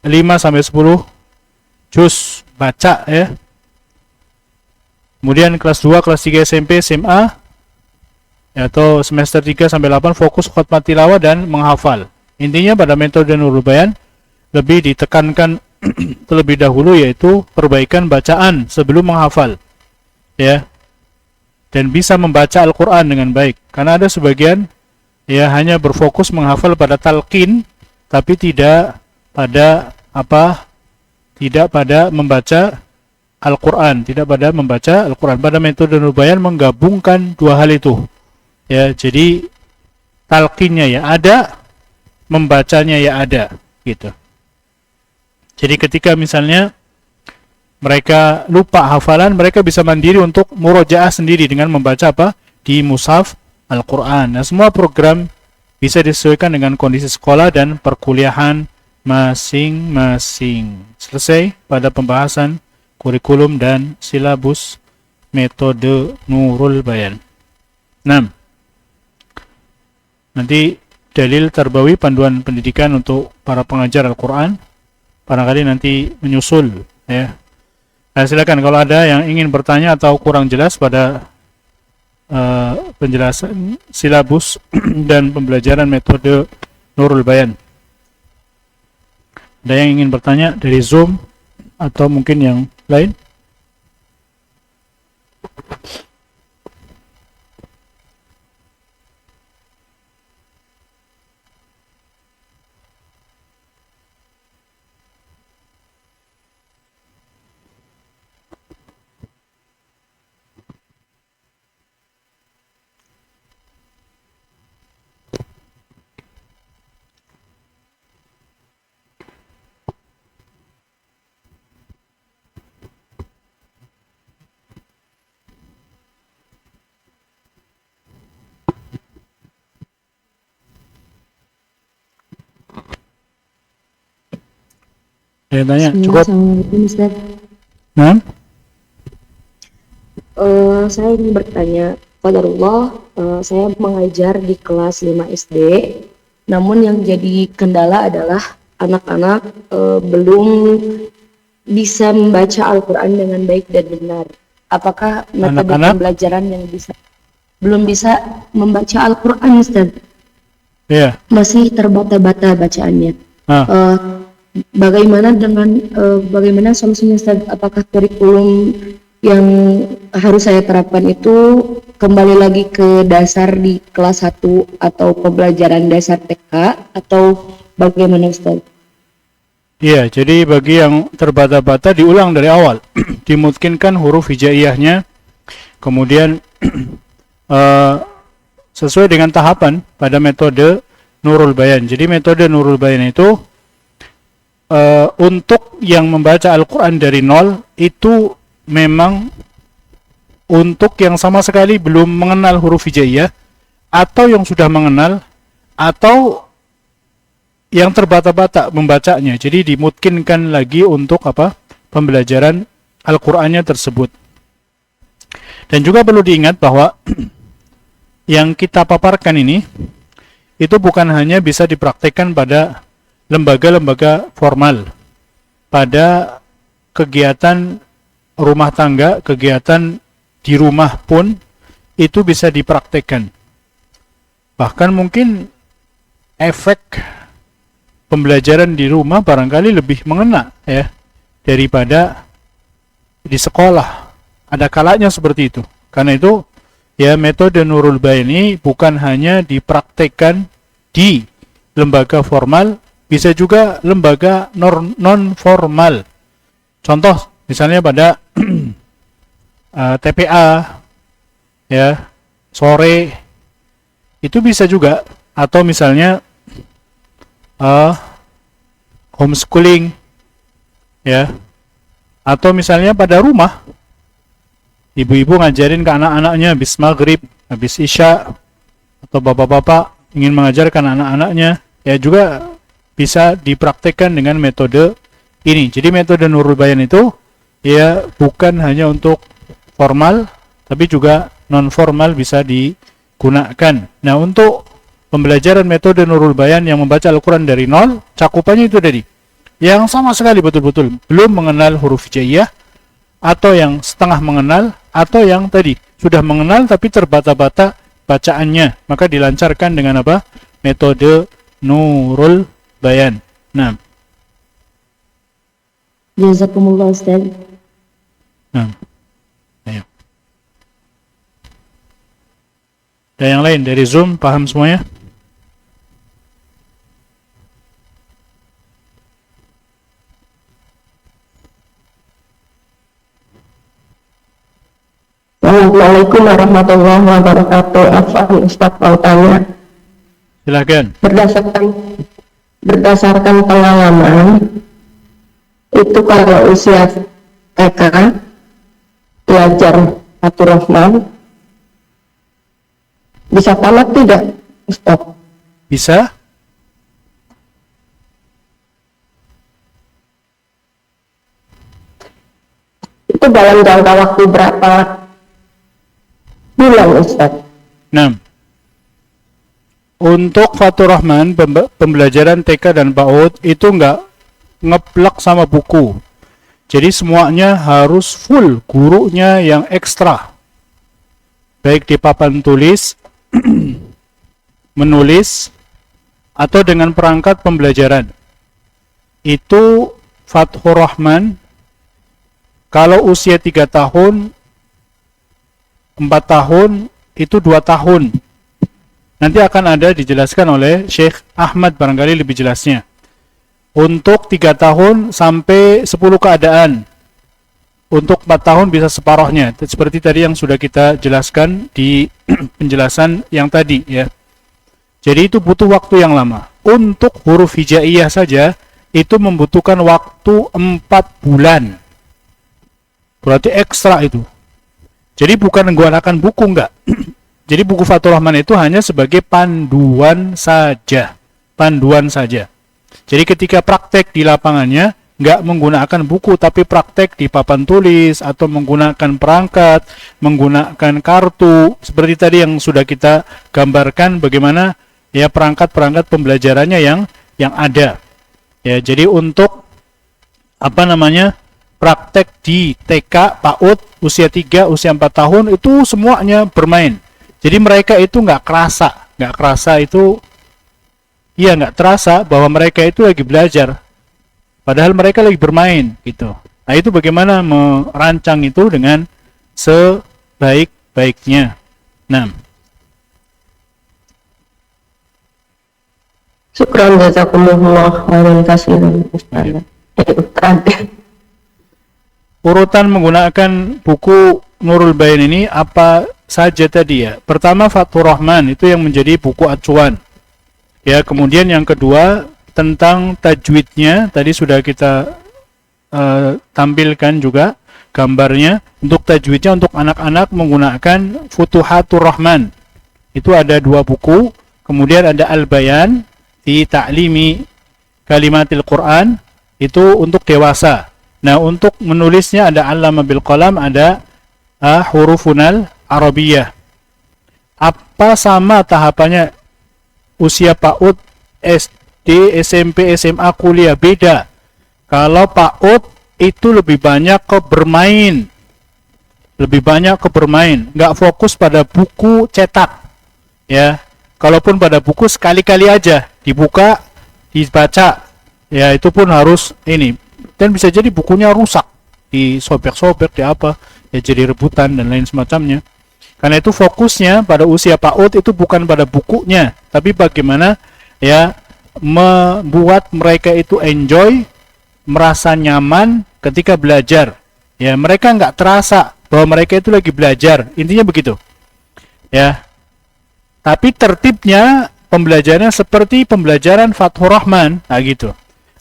5 sampai 10 juz baca ya. Kemudian kelas 2, kelas 3 SMP, SMA atau semester 3 sampai 8 fokus khutmah tilawah dan menghafal. Intinya pada metode Nurul Bayan lebih ditekankan terlebih dahulu yaitu perbaikan bacaan sebelum menghafal. Ya. Dan bisa membaca Al-Qur'an dengan baik. Karena ada sebagian ya hanya berfokus menghafal pada talqin tapi tidak pada tidak pada membaca Al-Quran, tidak pada membaca Al-Quran. Pada metode Nurul Bayan menggabungkan dua hal itu. Ya, jadi talqinnya ya ada, membacanya ya ada, gitu. Jadi ketika misalnya mereka lupa hafalan, mereka bisa mandiri untuk murojaah sendiri dengan membaca apa? Di mushaf Al-Quran. Nah, semua program bisa disesuaikan dengan kondisi sekolah dan perkuliahan masing-masing. Selesai pada pembahasan kurikulum dan silabus metode Nurul Bayan. 6. Nanti dalil tarbawi panduan pendidikan untuk para pengajar Al-Quran. Barangkali nanti menyusul ya. Nah, silakan kalau ada yang ingin bertanya atau kurang jelas pada penjelasan silabus dan pembelajaran metode Nurul Bayan. Ada yang ingin bertanya dari Zoom atau mungkin yang lain? Saya tanya, cukup? Assalamualaikum Ustaz. Nah? Saya ingin bertanya, qadarullah, saya mengajar di kelas 5 SD, namun yang jadi kendala adalah anak-anak belum bisa membaca Al-Quran dengan baik dan benar. Apakah metode pembelajaran yang belum bisa membaca Al-Quran, Ustaz? Iya. Masih terbata-bata bacaannya. Bagaimana bagaimana solusinya, Ustaz? Apakah kurikulum yang harus saya terapkan itu kembali lagi ke dasar di kelas 1 atau pembelajaran dasar TK atau bagaimana, Ustaz? Iya, jadi bagi yang terbata-bata diulang dari awal. Dimungkinkan huruf hijaiyahnya, kemudian sesuai dengan tahapan pada metode Nurul Bayan. Jadi metode Nurul Bayan itu untuk yang membaca Al-Quran dari nol itu memang untuk yang sama sekali belum mengenal huruf hijaiyah atau yang sudah mengenal atau yang terbata-bata membacanya. Jadi dimungkinkan lagi untuk pembelajaran Al-Qur'annya tersebut. Dan juga perlu diingat bahwa yang kita paparkan ini itu bukan hanya bisa dipraktekkan pada lembaga-lembaga formal, pada kegiatan rumah tangga, kegiatan di rumah pun itu bisa dipraktekkan. Bahkan mungkin efek pembelajaran di rumah barangkali lebih mengena ya daripada di sekolah. Ada kalanya seperti itu. Karena itu ya metode Nurul Bayan ini bukan hanya dipraktekkan di lembaga formal, bisa juga lembaga non formal. Contoh misalnya pada TPA ya sore itu bisa juga, atau misalnya homeschooling ya, atau misalnya pada rumah ibu-ibu ngajarin ke anak-anaknya habis maghrib, habis isya, atau bapak-bapak ingin mengajarkan anak-anaknya, ya juga bisa dipraktekkan dengan metode ini. Jadi metode Nurul Bayan itu ya bukan hanya untuk formal, tapi juga non formal bisa digunakan. Nah, untuk pembelajaran metode Nurul Bayan yang membaca Al-Quran dari nol, cakupannya itu tadi, yang sama sekali betul-betul belum mengenal huruf hijaiyah, atau yang setengah mengenal, atau yang tadi sudah mengenal tapi terbata-bata bacaannya, maka dilancarkan dengan apa? Metode Nurul Bayan. Nah, Jazakumullah Ustaz. nah, ayo. Dan yang lain dari Zoom paham semuanya? Assalamualaikum warahmatullahi wabarakatuh. Afwan Ustaz, mau tanya. Silakan. Berdasarkan pengalaman, itu kalau usia TK belajar Fathur Rahman bisa tamat tidak, Ustaz? Bisa? Itu dalam jangka waktu berapa bulan, Ustaz? Nah, untuk Fathur Rahman, pembelajaran TK dan PAUD itu nggak ngeplak sama buku. Jadi semuanya harus full, gurunya yang ekstra. Baik di papan tulis, menulis, atau dengan perangkat pembelajaran. Itu Fathur Rahman, kalau usia 3 tahun, 4 tahun, itu 2 tahun. Nanti akan ada dijelaskan oleh Syekh Ahmad barangkali lebih jelasnya. Untuk 3 tahun sampai 10 keadaan. Untuk 4 tahun bisa separohnya. Seperti tadi yang sudah kita jelaskan di penjelasan yang tadi ya. Jadi itu butuh waktu yang lama. Untuk huruf hijaiyah saja itu membutuhkan waktu 4 bulan. Berarti ekstra itu. Jadi bukan menggunakan buku, enggak. Jadi buku Fathur Rahman itu hanya sebagai panduan saja. Panduan saja. Jadi ketika praktek di lapangannya, enggak menggunakan buku, tapi praktek di papan tulis, atau menggunakan perangkat, menggunakan kartu. Seperti tadi yang sudah kita gambarkan bagaimana ya perangkat-perangkat pembelajarannya yang ada. Ya, jadi untuk praktek di TK, PAUD, usia 3, usia 4 tahun itu semuanya bermain. Jadi mereka itu nggak kerasa itu, ya nggak terasa bahwa mereka itu lagi belajar, padahal mereka lagi bermain gitu. Nah itu bagaimana merancang itu dengan sebaik-baiknya. Nah, Syukran jazakumullah khairan katsiran, Ustaz. urutan menggunakan buku Nurul Bayan ini apa saja tadi ya. Pertama Fathur Rahman itu yang menjadi buku acuan. Ya, kemudian yang kedua tentang tajwidnya tadi sudah kita tampilkan juga gambarnya. Untuk tajwidnya untuk anak-anak menggunakan Futuhatur Rahman. Itu ada 2 buku. Kemudian ada Al-Bayan fi Ta'limi Kalimatil Quran, itu untuk dewasa. Nah, untuk menulisnya ada Allama bil Qalam, ada Hurufunal Arabiyah. Apa sama tahapannya usia PAUD, SD, SMP, SMA, kuliah? Beda. Kalau PAUD itu lebih banyak ke bermain. Nggak fokus pada buku cetak. Ya, kalaupun pada buku sekali-kali aja dibuka, dibaca. Ya, itu pun harus ini. Dan bisa jadi bukunya rusak, disobek-sobek, di apa, ya jadi rebutan dan lain semacamnya. Karena itu fokusnya pada usia PAUD itu bukan pada bukunya, tapi bagaimana ya membuat mereka itu enjoy, merasa nyaman ketika belajar. Ya, mereka nggak terasa bahwa mereka itu lagi belajar. Intinya begitu. Ya. Tapi tertibnya pembelajarannya seperti pembelajaran Fathur Rahman, nah gitu.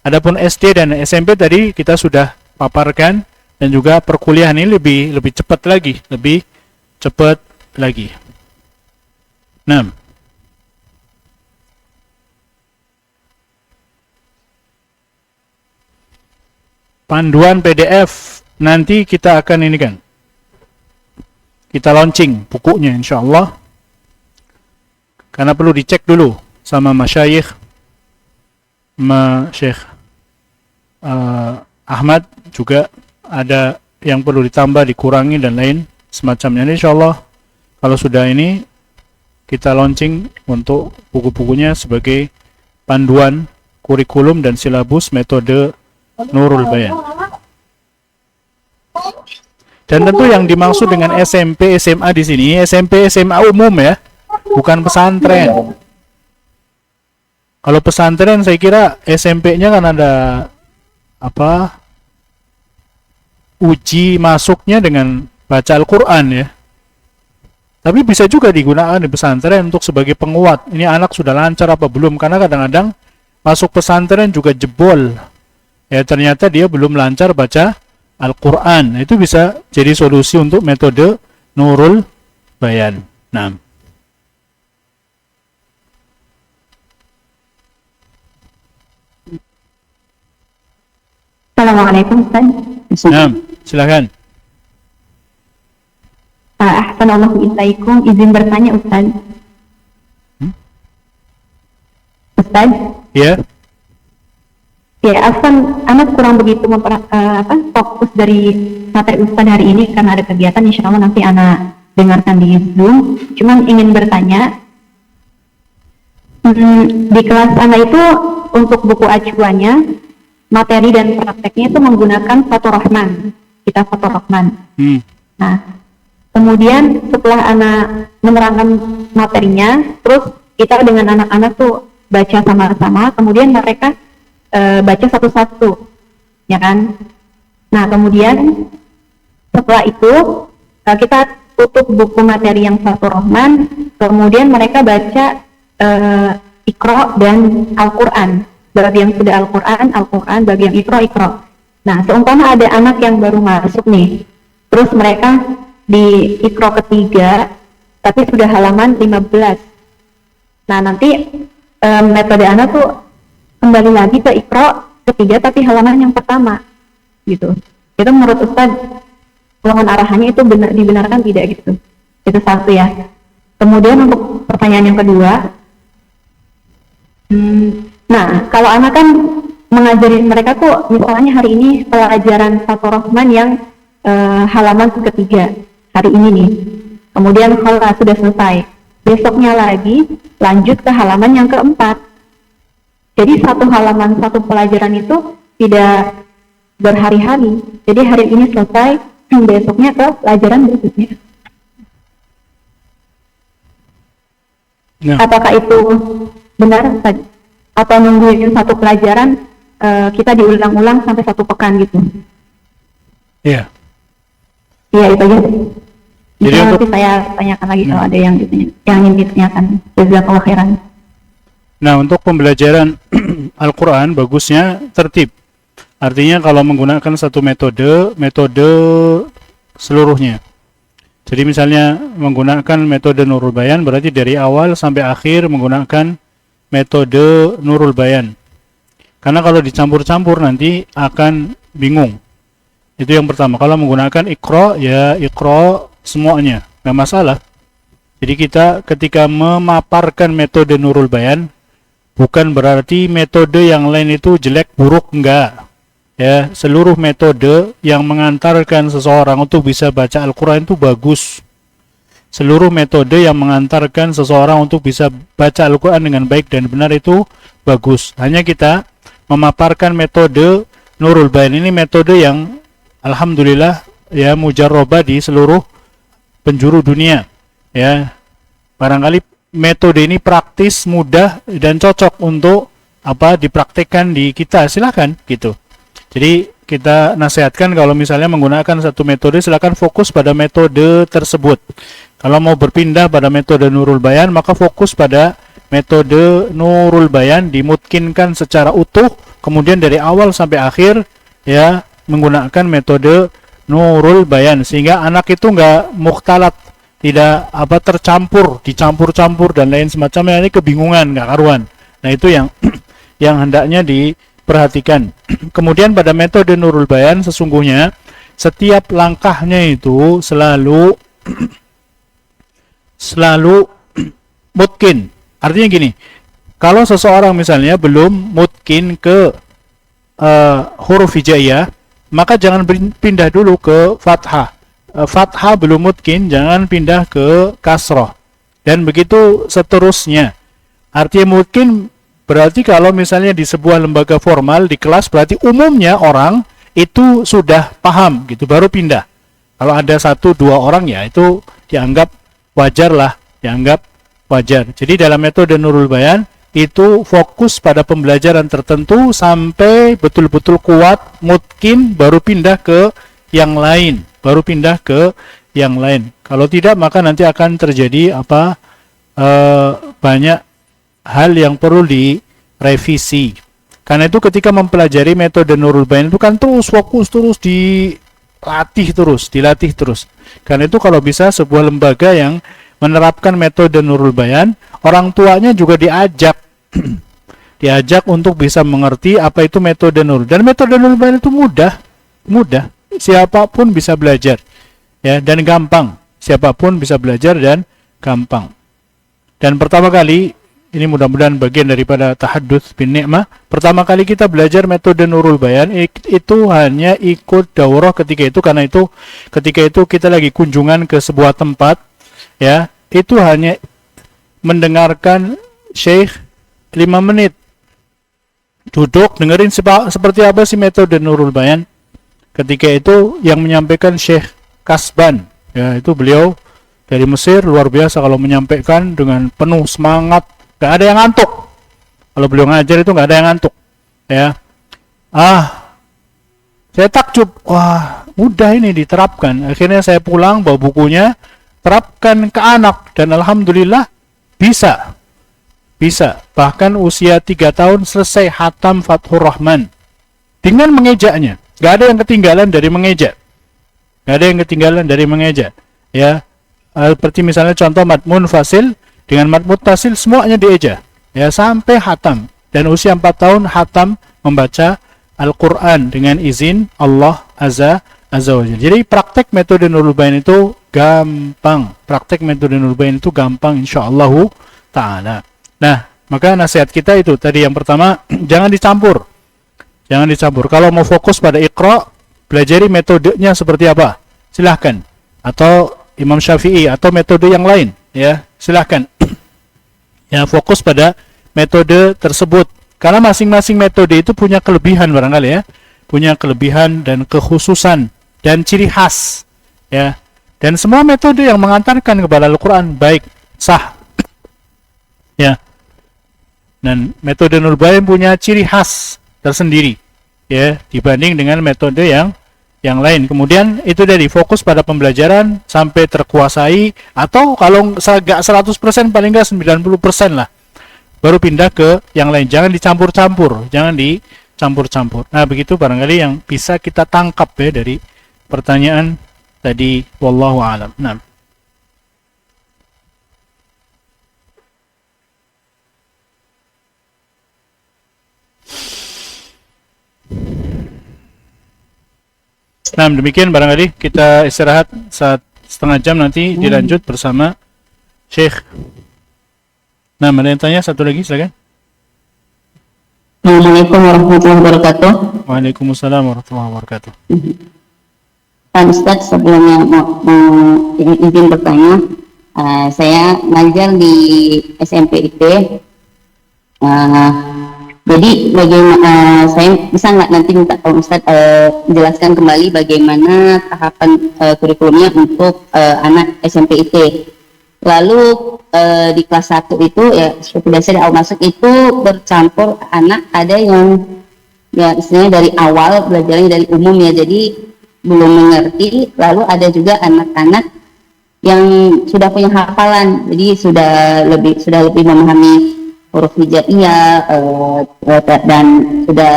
Adapun SD dan SMP tadi kita sudah paparkan, dan juga perkuliahan ini lebih cepat lagi, lebih cepat lagi. 6. panduan PDF nanti kita akan ini kan, kita launching bukunya insyaallah, karena perlu dicek dulu sama masyayikh, Syekh Ahmad juga ada yang perlu ditambah, dikurangi dan lain semacamnya. Insyaallah kalau sudah ini kita launching untuk buku-bukunya sebagai panduan kurikulum dan silabus metode Nurul Bayan. Dan tentu yang dimaksud dengan SMP SMA di sini SMP SMA umum ya, bukan pesantren. Kalau pesantren saya kira SMP-nya kan ada apa, uji masuknya dengan baca Al-Quran ya. Tapi bisa juga digunakan di pesantren untuk sebagai penguat. Ini anak sudah lancar apa belum? Karena kadang-kadang masuk pesantren juga jebol. Ya ternyata dia belum lancar baca Al-Quran. Itu bisa jadi solusi untuk metode Nurul Bayan. Nah. Assalamualaikum Ustaz. Nah, silakan. Ahsanallahu ilaikum, izin bertanya Ustaz. Ustaz? Ya. Ya, anak kurang begitu fokus dari materi Ustaz hari ini karena ada kegiatan, insya Allah nanti anak dengarkan di Zoom. Cuman ingin bertanya, di kelas anak itu untuk buku acuannya, materi dan prakteknya itu menggunakan Fathur Rahman, kitab Fathur Rahman. Nah, kemudian setelah anak menerangkan materinya, terus kita dengan anak-anak tuh baca sama-sama, kemudian mereka baca satu-satu, ya kan? Nah, kemudian setelah itu kita tutup buku materi yang Fathur Rahman, kemudian mereka baca Iqra dan Al-Quran. Bagi yang sudah Al-Quran, Al-Quran, bagi yang Iqra, Iqra. Nah, seumpama ada anak yang baru masuk nih, terus mereka di Iqra ketiga, tapi sudah halaman 15. Nah, nanti metode anak tuh kembali lagi ke Iqra ketiga, tapi halaman yang pertama, gitu. Itu menurut Ustaz, ulangan arahannya itu dibenarkan tidak gitu? Itu satu ya. Kemudian untuk pertanyaan yang kedua, nah, kalau anak kan mengajarin mereka tuh, misalnya hari ini pelajaran Fathur Rahman yang halaman ketiga, hari ini nih. Kemudian kalau sudah selesai, besoknya lagi lanjut ke halaman yang keempat. Jadi satu halaman, satu pelajaran itu tidak berhari-hari. Jadi hari ini selesai, besoknya ke pelajaran berikutnya. Nah. Apakah itu benar, Ustaz? Atau nungguin satu pelajaran kita diulang-ulang sampai satu pekan gitu? Iya. Iya, itu aja. Jadi nanti saya tanyakan lagi kalau ada yang ingin ditanyakan. Jazakallahu khairan. Nah, untuk pembelajaran Al-Quran bagusnya tertib. Artinya kalau menggunakan satu metode seluruhnya. Jadi misalnya menggunakan metode Nurul Bayan, berarti dari awal sampai akhir menggunakan metode Nurul Bayan. Karena kalau dicampur-campur nanti akan bingung. Itu yang pertama. Kalau menggunakan Iqra, ya Iqra semuanya, nggak masalah. Jadi kita ketika memaparkan metode Nurul Bayan, bukan berarti metode yang lain itu jelek, buruk, enggak. Ya, seluruh metode yang mengantarkan seseorang untuk bisa baca Al-Quran itu bagus. Seluruh metode yang mengantarkan seseorang untuk bisa baca Al-Quran dengan baik dan benar itu bagus. Hanya kita memaparkan metode Nurul Bayan ini metode yang alhamdulillah ya mujarrabah di seluruh penjuru dunia. Ya, barangkali metode ini praktis, mudah dan cocok untuk dipraktekkan di kita, silakan gitu. Jadi kita nasihatkan kalau misalnya menggunakan satu metode, silakan fokus pada metode tersebut. Kalau mau berpindah pada metode Nurul Bayan, maka fokus pada metode Nurul Bayan, dimungkinkan secara utuh, kemudian dari awal sampai akhir ya menggunakan metode Nurul Bayan, sehingga anak itu enggak mukhtalat, tidak tercampur, dicampur-campur dan lain semacamnya, ini kebingungan, enggak karuan. Nah, itu yang yang hendaknya perhatikan. Kemudian pada metode Nurul Bayan sesungguhnya setiap langkahnya itu selalu mutkin. Artinya gini, kalau seseorang misalnya belum mutkin ke huruf hijaiyah, maka jangan pindah dulu ke fathah. Fathah belum mutkin, jangan pindah ke kasroh. Dan begitu seterusnya. Artinya mungkin berarti kalau misalnya di sebuah lembaga formal, di kelas, berarti umumnya orang itu sudah paham gitu, baru pindah. Kalau ada 1-2 orang ya itu dianggap wajar lah, dianggap wajar. Jadi dalam metode Nurul Bayan itu fokus pada pembelajaran tertentu sampai betul-betul kuat, mungkin baru pindah ke yang lain, Kalau tidak maka nanti akan terjadi banyak hal yang perlu direvisi. Karena itu ketika mempelajari metode Nurul Bayan itu kan terus fokus, terus dilatih terus. Karena itu kalau bisa sebuah lembaga yang menerapkan metode Nurul Bayan, orang tuanya juga diajak untuk bisa mengerti apa itu metode Nurul. Dan metode Nurul Bayan itu mudah. Siapapun bisa belajar. Ya, dan gampang. Siapapun bisa belajar dan gampang. Dan pertama kali, ini mudah-mudahan bagian daripada tahadduts bin ni'mah, pertama kali kita belajar metode Nurul Bayan itu hanya ikut daurah ketika itu kita lagi kunjungan ke sebuah tempat, ya, itu hanya mendengarkan Syekh 5 menit. Duduk dengerin seperti apa sih metode Nurul Bayan. Ketika itu yang menyampaikan Syekh Kasban, ya, itu beliau dari Mesir, luar biasa kalau menyampaikan dengan penuh semangat, gak ada yang ngantuk. Kalau beliau ngajar itu gak ada yang ngantuk, ya. Saya takjub, wah, mudah ini diterapkan. Akhirnya saya pulang bawa bukunya, terapkan ke anak, dan alhamdulillah bisa. Bahkan usia 3 tahun selesai hatam Fathur Rahman dengan mengejaknya. Gak ada yang ketinggalan dari mengeja. Ya, seperti misalnya contoh mad munfasil dengan mad muttasil semuanya dieja, ya, sampai hatam. Dan usia 4 tahun hatam membaca Al-Quran dengan izin Allah Azza wa Jalla. Jadi praktek metode Nurul Bayan itu gampang. Insyaallah ta'ala. Nah, maka nasihat kita itu tadi yang pertama, jangan dicampur. Kalau mau fokus pada Iqra, pelajari metodenya seperti apa, silahkan. Atau Imam Syafi'i atau metode yang lain, ya, silahkan. Ya, fokus pada metode tersebut. Karena masing-masing metode itu punya kelebihan barangkali, ya. Punya kelebihan dan kekhususan dan ciri khas, ya. Dan semua metode yang mengantarkan kepada Al-Quran baik, sah. Ya. Dan metode Nurul Bayan punya ciri khas tersendiri, ya, dibanding dengan metode yang lain. Kemudian itu dari fokus pada pembelajaran sampai terkuasai, atau kalau agak 100% paling enggak 90% lah, baru pindah ke yang lain. Jangan dicampur-campur. Nah, begitu barangkali yang bisa kita tangkap, ya, dari pertanyaan tadi. Wallahu a'lam. Nah, demikian barangkali kita istirahat setengah jam, nanti dilanjut bersama Syekh. Nah, ada yang tanya satu lagi, silakan. Assalamualaikum warahmatullahi wabarakatuh. Waalaikumsalam warahmatullahi wabarakatuh. Pak Ustadz, sebelumnya mau izin bertanya, saya ngajar di SMP IT. Jadi bagaimana saya bisa nggak nanti minta kalau Ustadz menjelaskan kembali bagaimana tahapan kurikulumnya untuk anak SMP IT. Lalu di kelas 1 itu, ya, seperti biasa di awal masuk itu bercampur anak, ada yang, ya, istilahnya dari awal belajarnya dari umum, ya, jadi belum mengerti. Lalu ada juga anak-anak yang sudah punya hafalan, jadi sudah lebih memahami huruf hijaiyah, dan sudah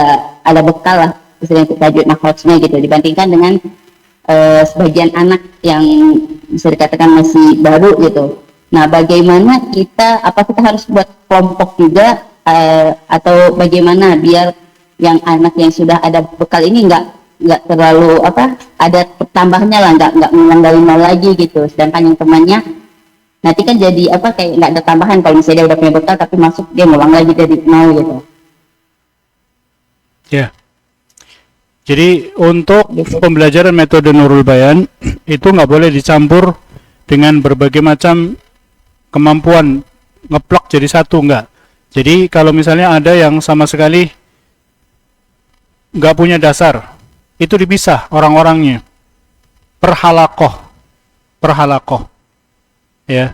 ada bekal lah istilahnya tajwid makhrajnya gitu, dibandingkan dengan sebagian anak yang bisa dikatakan masih baru gitu. Nah, bagaimana kita, apa kita harus buat kelompok juga, atau bagaimana biar yang anak yang sudah ada bekal ini nggak terlalu ada tambahnya lah, nggak ngulang dari nol lagi gitu. Sedangkan yang temannya nanti kan jadi kayak nggak ada tambahan kalau misalnya dia udah punya bekal tapi masuk dia ngulang lagi dari nol gitu. Ya. Jadi untuk pembelajaran metode Nurul Bayan itu nggak boleh dicampur dengan berbagai macam kemampuan ngeplok jadi satu, enggak. Jadi kalau misalnya ada yang sama sekali nggak punya dasar, itu dipisah orang-orangnya per halakoh, ya.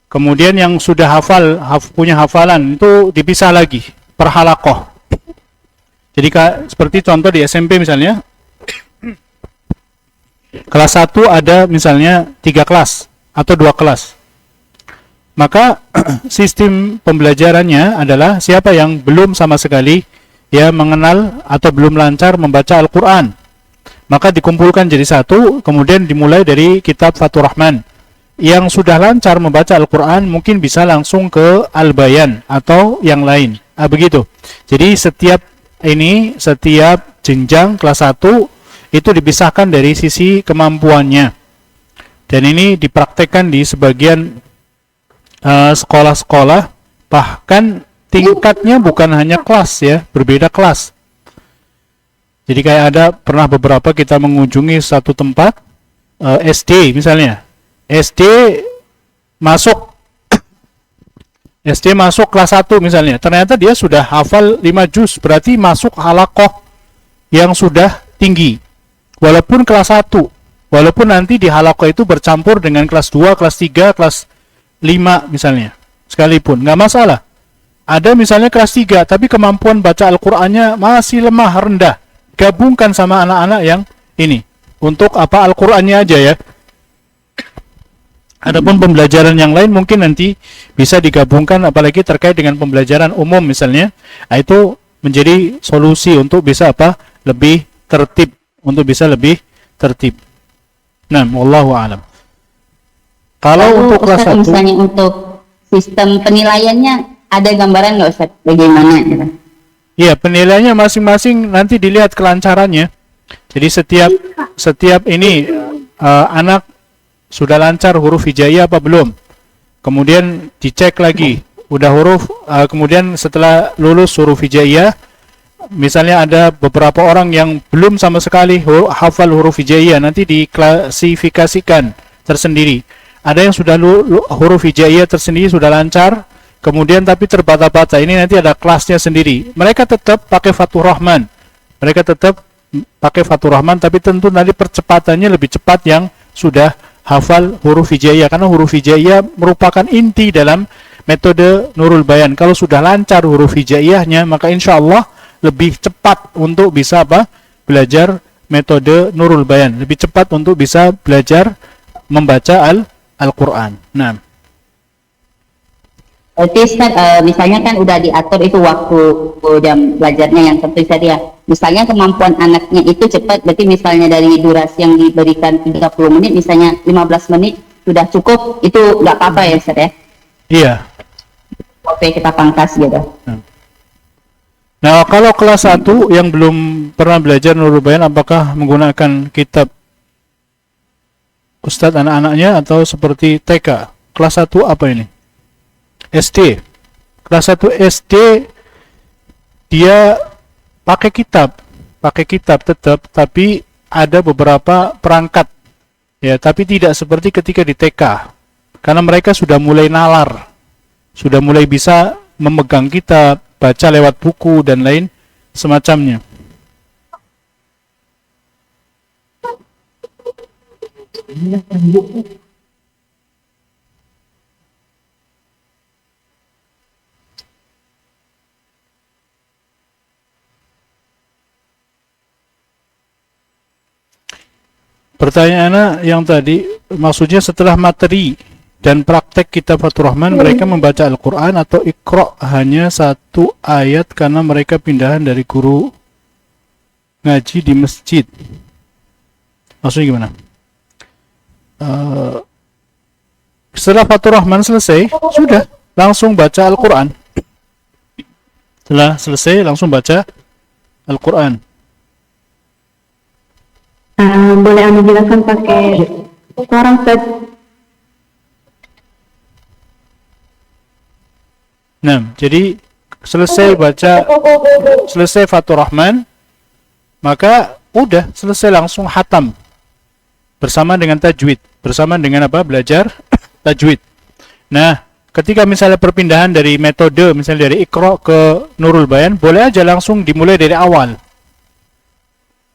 Kemudian yang sudah punya hafalan itu dipisah lagi per halakoh. Jadi seperti contoh di SMP misalnya, kelas 1 ada misalnya 3 kelas atau 2 kelas. Maka sistem pembelajarannya adalah siapa yang belum sama sekali ya mengenal atau belum lancar membaca Al-Quran, maka dikumpulkan jadi satu, kemudian dimulai dari kitab Fathur Rahman. Yang sudah lancar membaca Al-Quran mungkin bisa langsung ke Al-Bayan atau yang lain. Begitu. Jadi setiap jenjang kelas 1 itu dipisahkan dari sisi kemampuannya. Dan ini dipraktekkan di sebagian sekolah-sekolah, bahkan tingkatnya bukan hanya kelas ya, berbeda kelas. Jadi kayak pernah beberapa kita mengunjungi satu tempat SD misalnya. SD masuk kelas 1 misalnya. Ternyata dia sudah hafal 5 juz, berarti masuk halakoh yang sudah tinggi. Walaupun kelas 1, walaupun nanti di halakoh itu bercampur dengan kelas 2, kelas 3, kelas 5 misalnya. Sekalipun, nggak masalah. Ada misalnya kelas 3, tapi kemampuan baca Al-Qur'annya masih lemah, rendah. Gabungkan sama anak-anak yang ini. Untuk Al-Qur'annya aja ya. Adapun pembelajaran yang lain mungkin nanti bisa digabungkan, apalagi terkait dengan pembelajaran umum misalnya. Itu menjadi solusi untuk bisa lebih tertib, Nah, wallahu a'lam. Kalau untuk kelas 1, misalnya untuk sistem penilaiannya ada gambaran nggak Ustaz bagaimana gitu? Iya, penilaiannya masing-masing nanti dilihat kelancarannya. Jadi setiap anak sudah lancar huruf hijaiyah apa belum? Kemudian dicek lagi, udah kemudian setelah lulus huruf hijaiyah, misalnya ada beberapa orang yang belum sama sekali hafal huruf hijaiyah, nanti diklasifikasikan tersendiri. Ada yang sudah huruf hijaiyah tersendiri sudah lancar, kemudian tapi terbata-bata. Ini nanti ada kelasnya sendiri. Mereka tetap pakai Fathur Rahman. Tapi tentu nanti percepatannya lebih cepat yang sudah hafal huruf hijaiyah, karena huruf hijaiyah merupakan inti dalam metode Nurul Bayan. Kalau sudah lancar huruf hijaiyahnya, maka insya Allah lebih cepat untuk bisa belajar metode Nurul Bayan, lebih cepat untuk bisa belajar membaca Al-Quran. Nah, berarti misalnya kan udah diatur itu waktu jam belajarnya yang tentu saja. Misalnya kemampuan anaknya itu cepat, berarti misalnya dari durasi yang diberikan 30 menit, misalnya 15 menit sudah cukup, itu nggak apa-apa ya Ustaz ya? Iya. Oke, kita pangkas gitu. Nah, kalau kelas 1 yang belum pernah belajar Nurul Bayan, apakah menggunakan kitab Ustadz anak-anaknya atau seperti TK? Kelas 1 apa ini? SD. Kelas 1 SD dia pakai kitab tetap, tapi ada beberapa perangkat ya, tapi tidak seperti ketika di TK, karena mereka sudah mulai nalar, sudah mulai bisa memegang kitab, baca lewat buku dan lain semacamnya. Pertanyaannya yang tadi, maksudnya setelah materi dan praktek kitab Fathur Rahman, mereka membaca Al-Quran atau Iqra hanya satu ayat karena mereka pindahan dari guru ngaji di masjid. Maksudnya gimana? Setelah Fathur Rahman selesai, sudah langsung baca Al-Quran. Setelah selesai langsung baca Al-Quran? Boleh Anda jelaskan pakai suara Ustaz? Nah, jadi selesai Fathur Rahman, maka udah selesai langsung hatam bersama dengan tajwid, bersama dengan apa? Belajar tajwid. Nah, ketika misalnya perpindahan dari metode, misalnya dari Iqra ke Nurul Bayan, boleh aja langsung dimulai dari awal.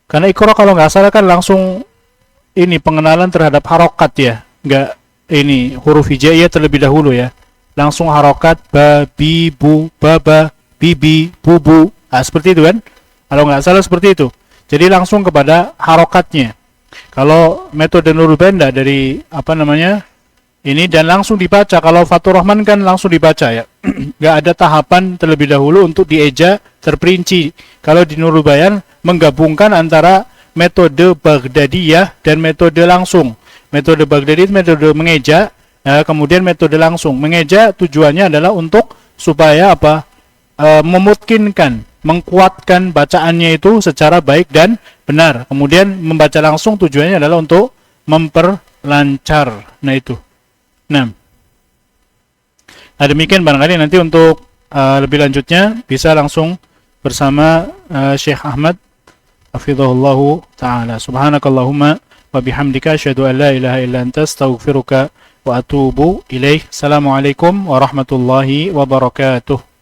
Karena Iqra kalau nggak salah kan langsung ini pengenalan terhadap harokat ya, nggak ini huruf hijaiyah terlebih dahulu ya. Langsung harokat ba, bi, bu, baba, bibi, bubu. Nah, seperti itu kan? Kalau nggak salah seperti itu. Jadi langsung kepada harokatnya. Kalau metode Nurul Bayan dari apa namanya ini dan langsung dibaca. Kalau Fathur Rahman kan langsung dibaca ya. Nggak ada tahapan terlebih dahulu untuk dieja terperinci. Kalau di Nurul Bayan menggabungkan antara metode Baghdadiyah dan metode langsung. Metode Baghdadi itu metode mengeja, kemudian metode langsung. Mengeja tujuannya adalah untuk supaya apa? Memungkinkan, mengkuatkan bacaannya itu secara baik dan benar. Kemudian membaca langsung tujuannya adalah untuk memperlancar. Nah itu. Nah demikian barangkali nanti untuk lebih lanjutnya bisa langsung bersama Syekh Ahmad hafizahullahu ta'ala. Subhanakallahumma wa bihamdika asyhadu an la ilaha illa anta astaghfiruka wa atubu ilaih. Assalamualaikum warahmatullahi wabarakatuh.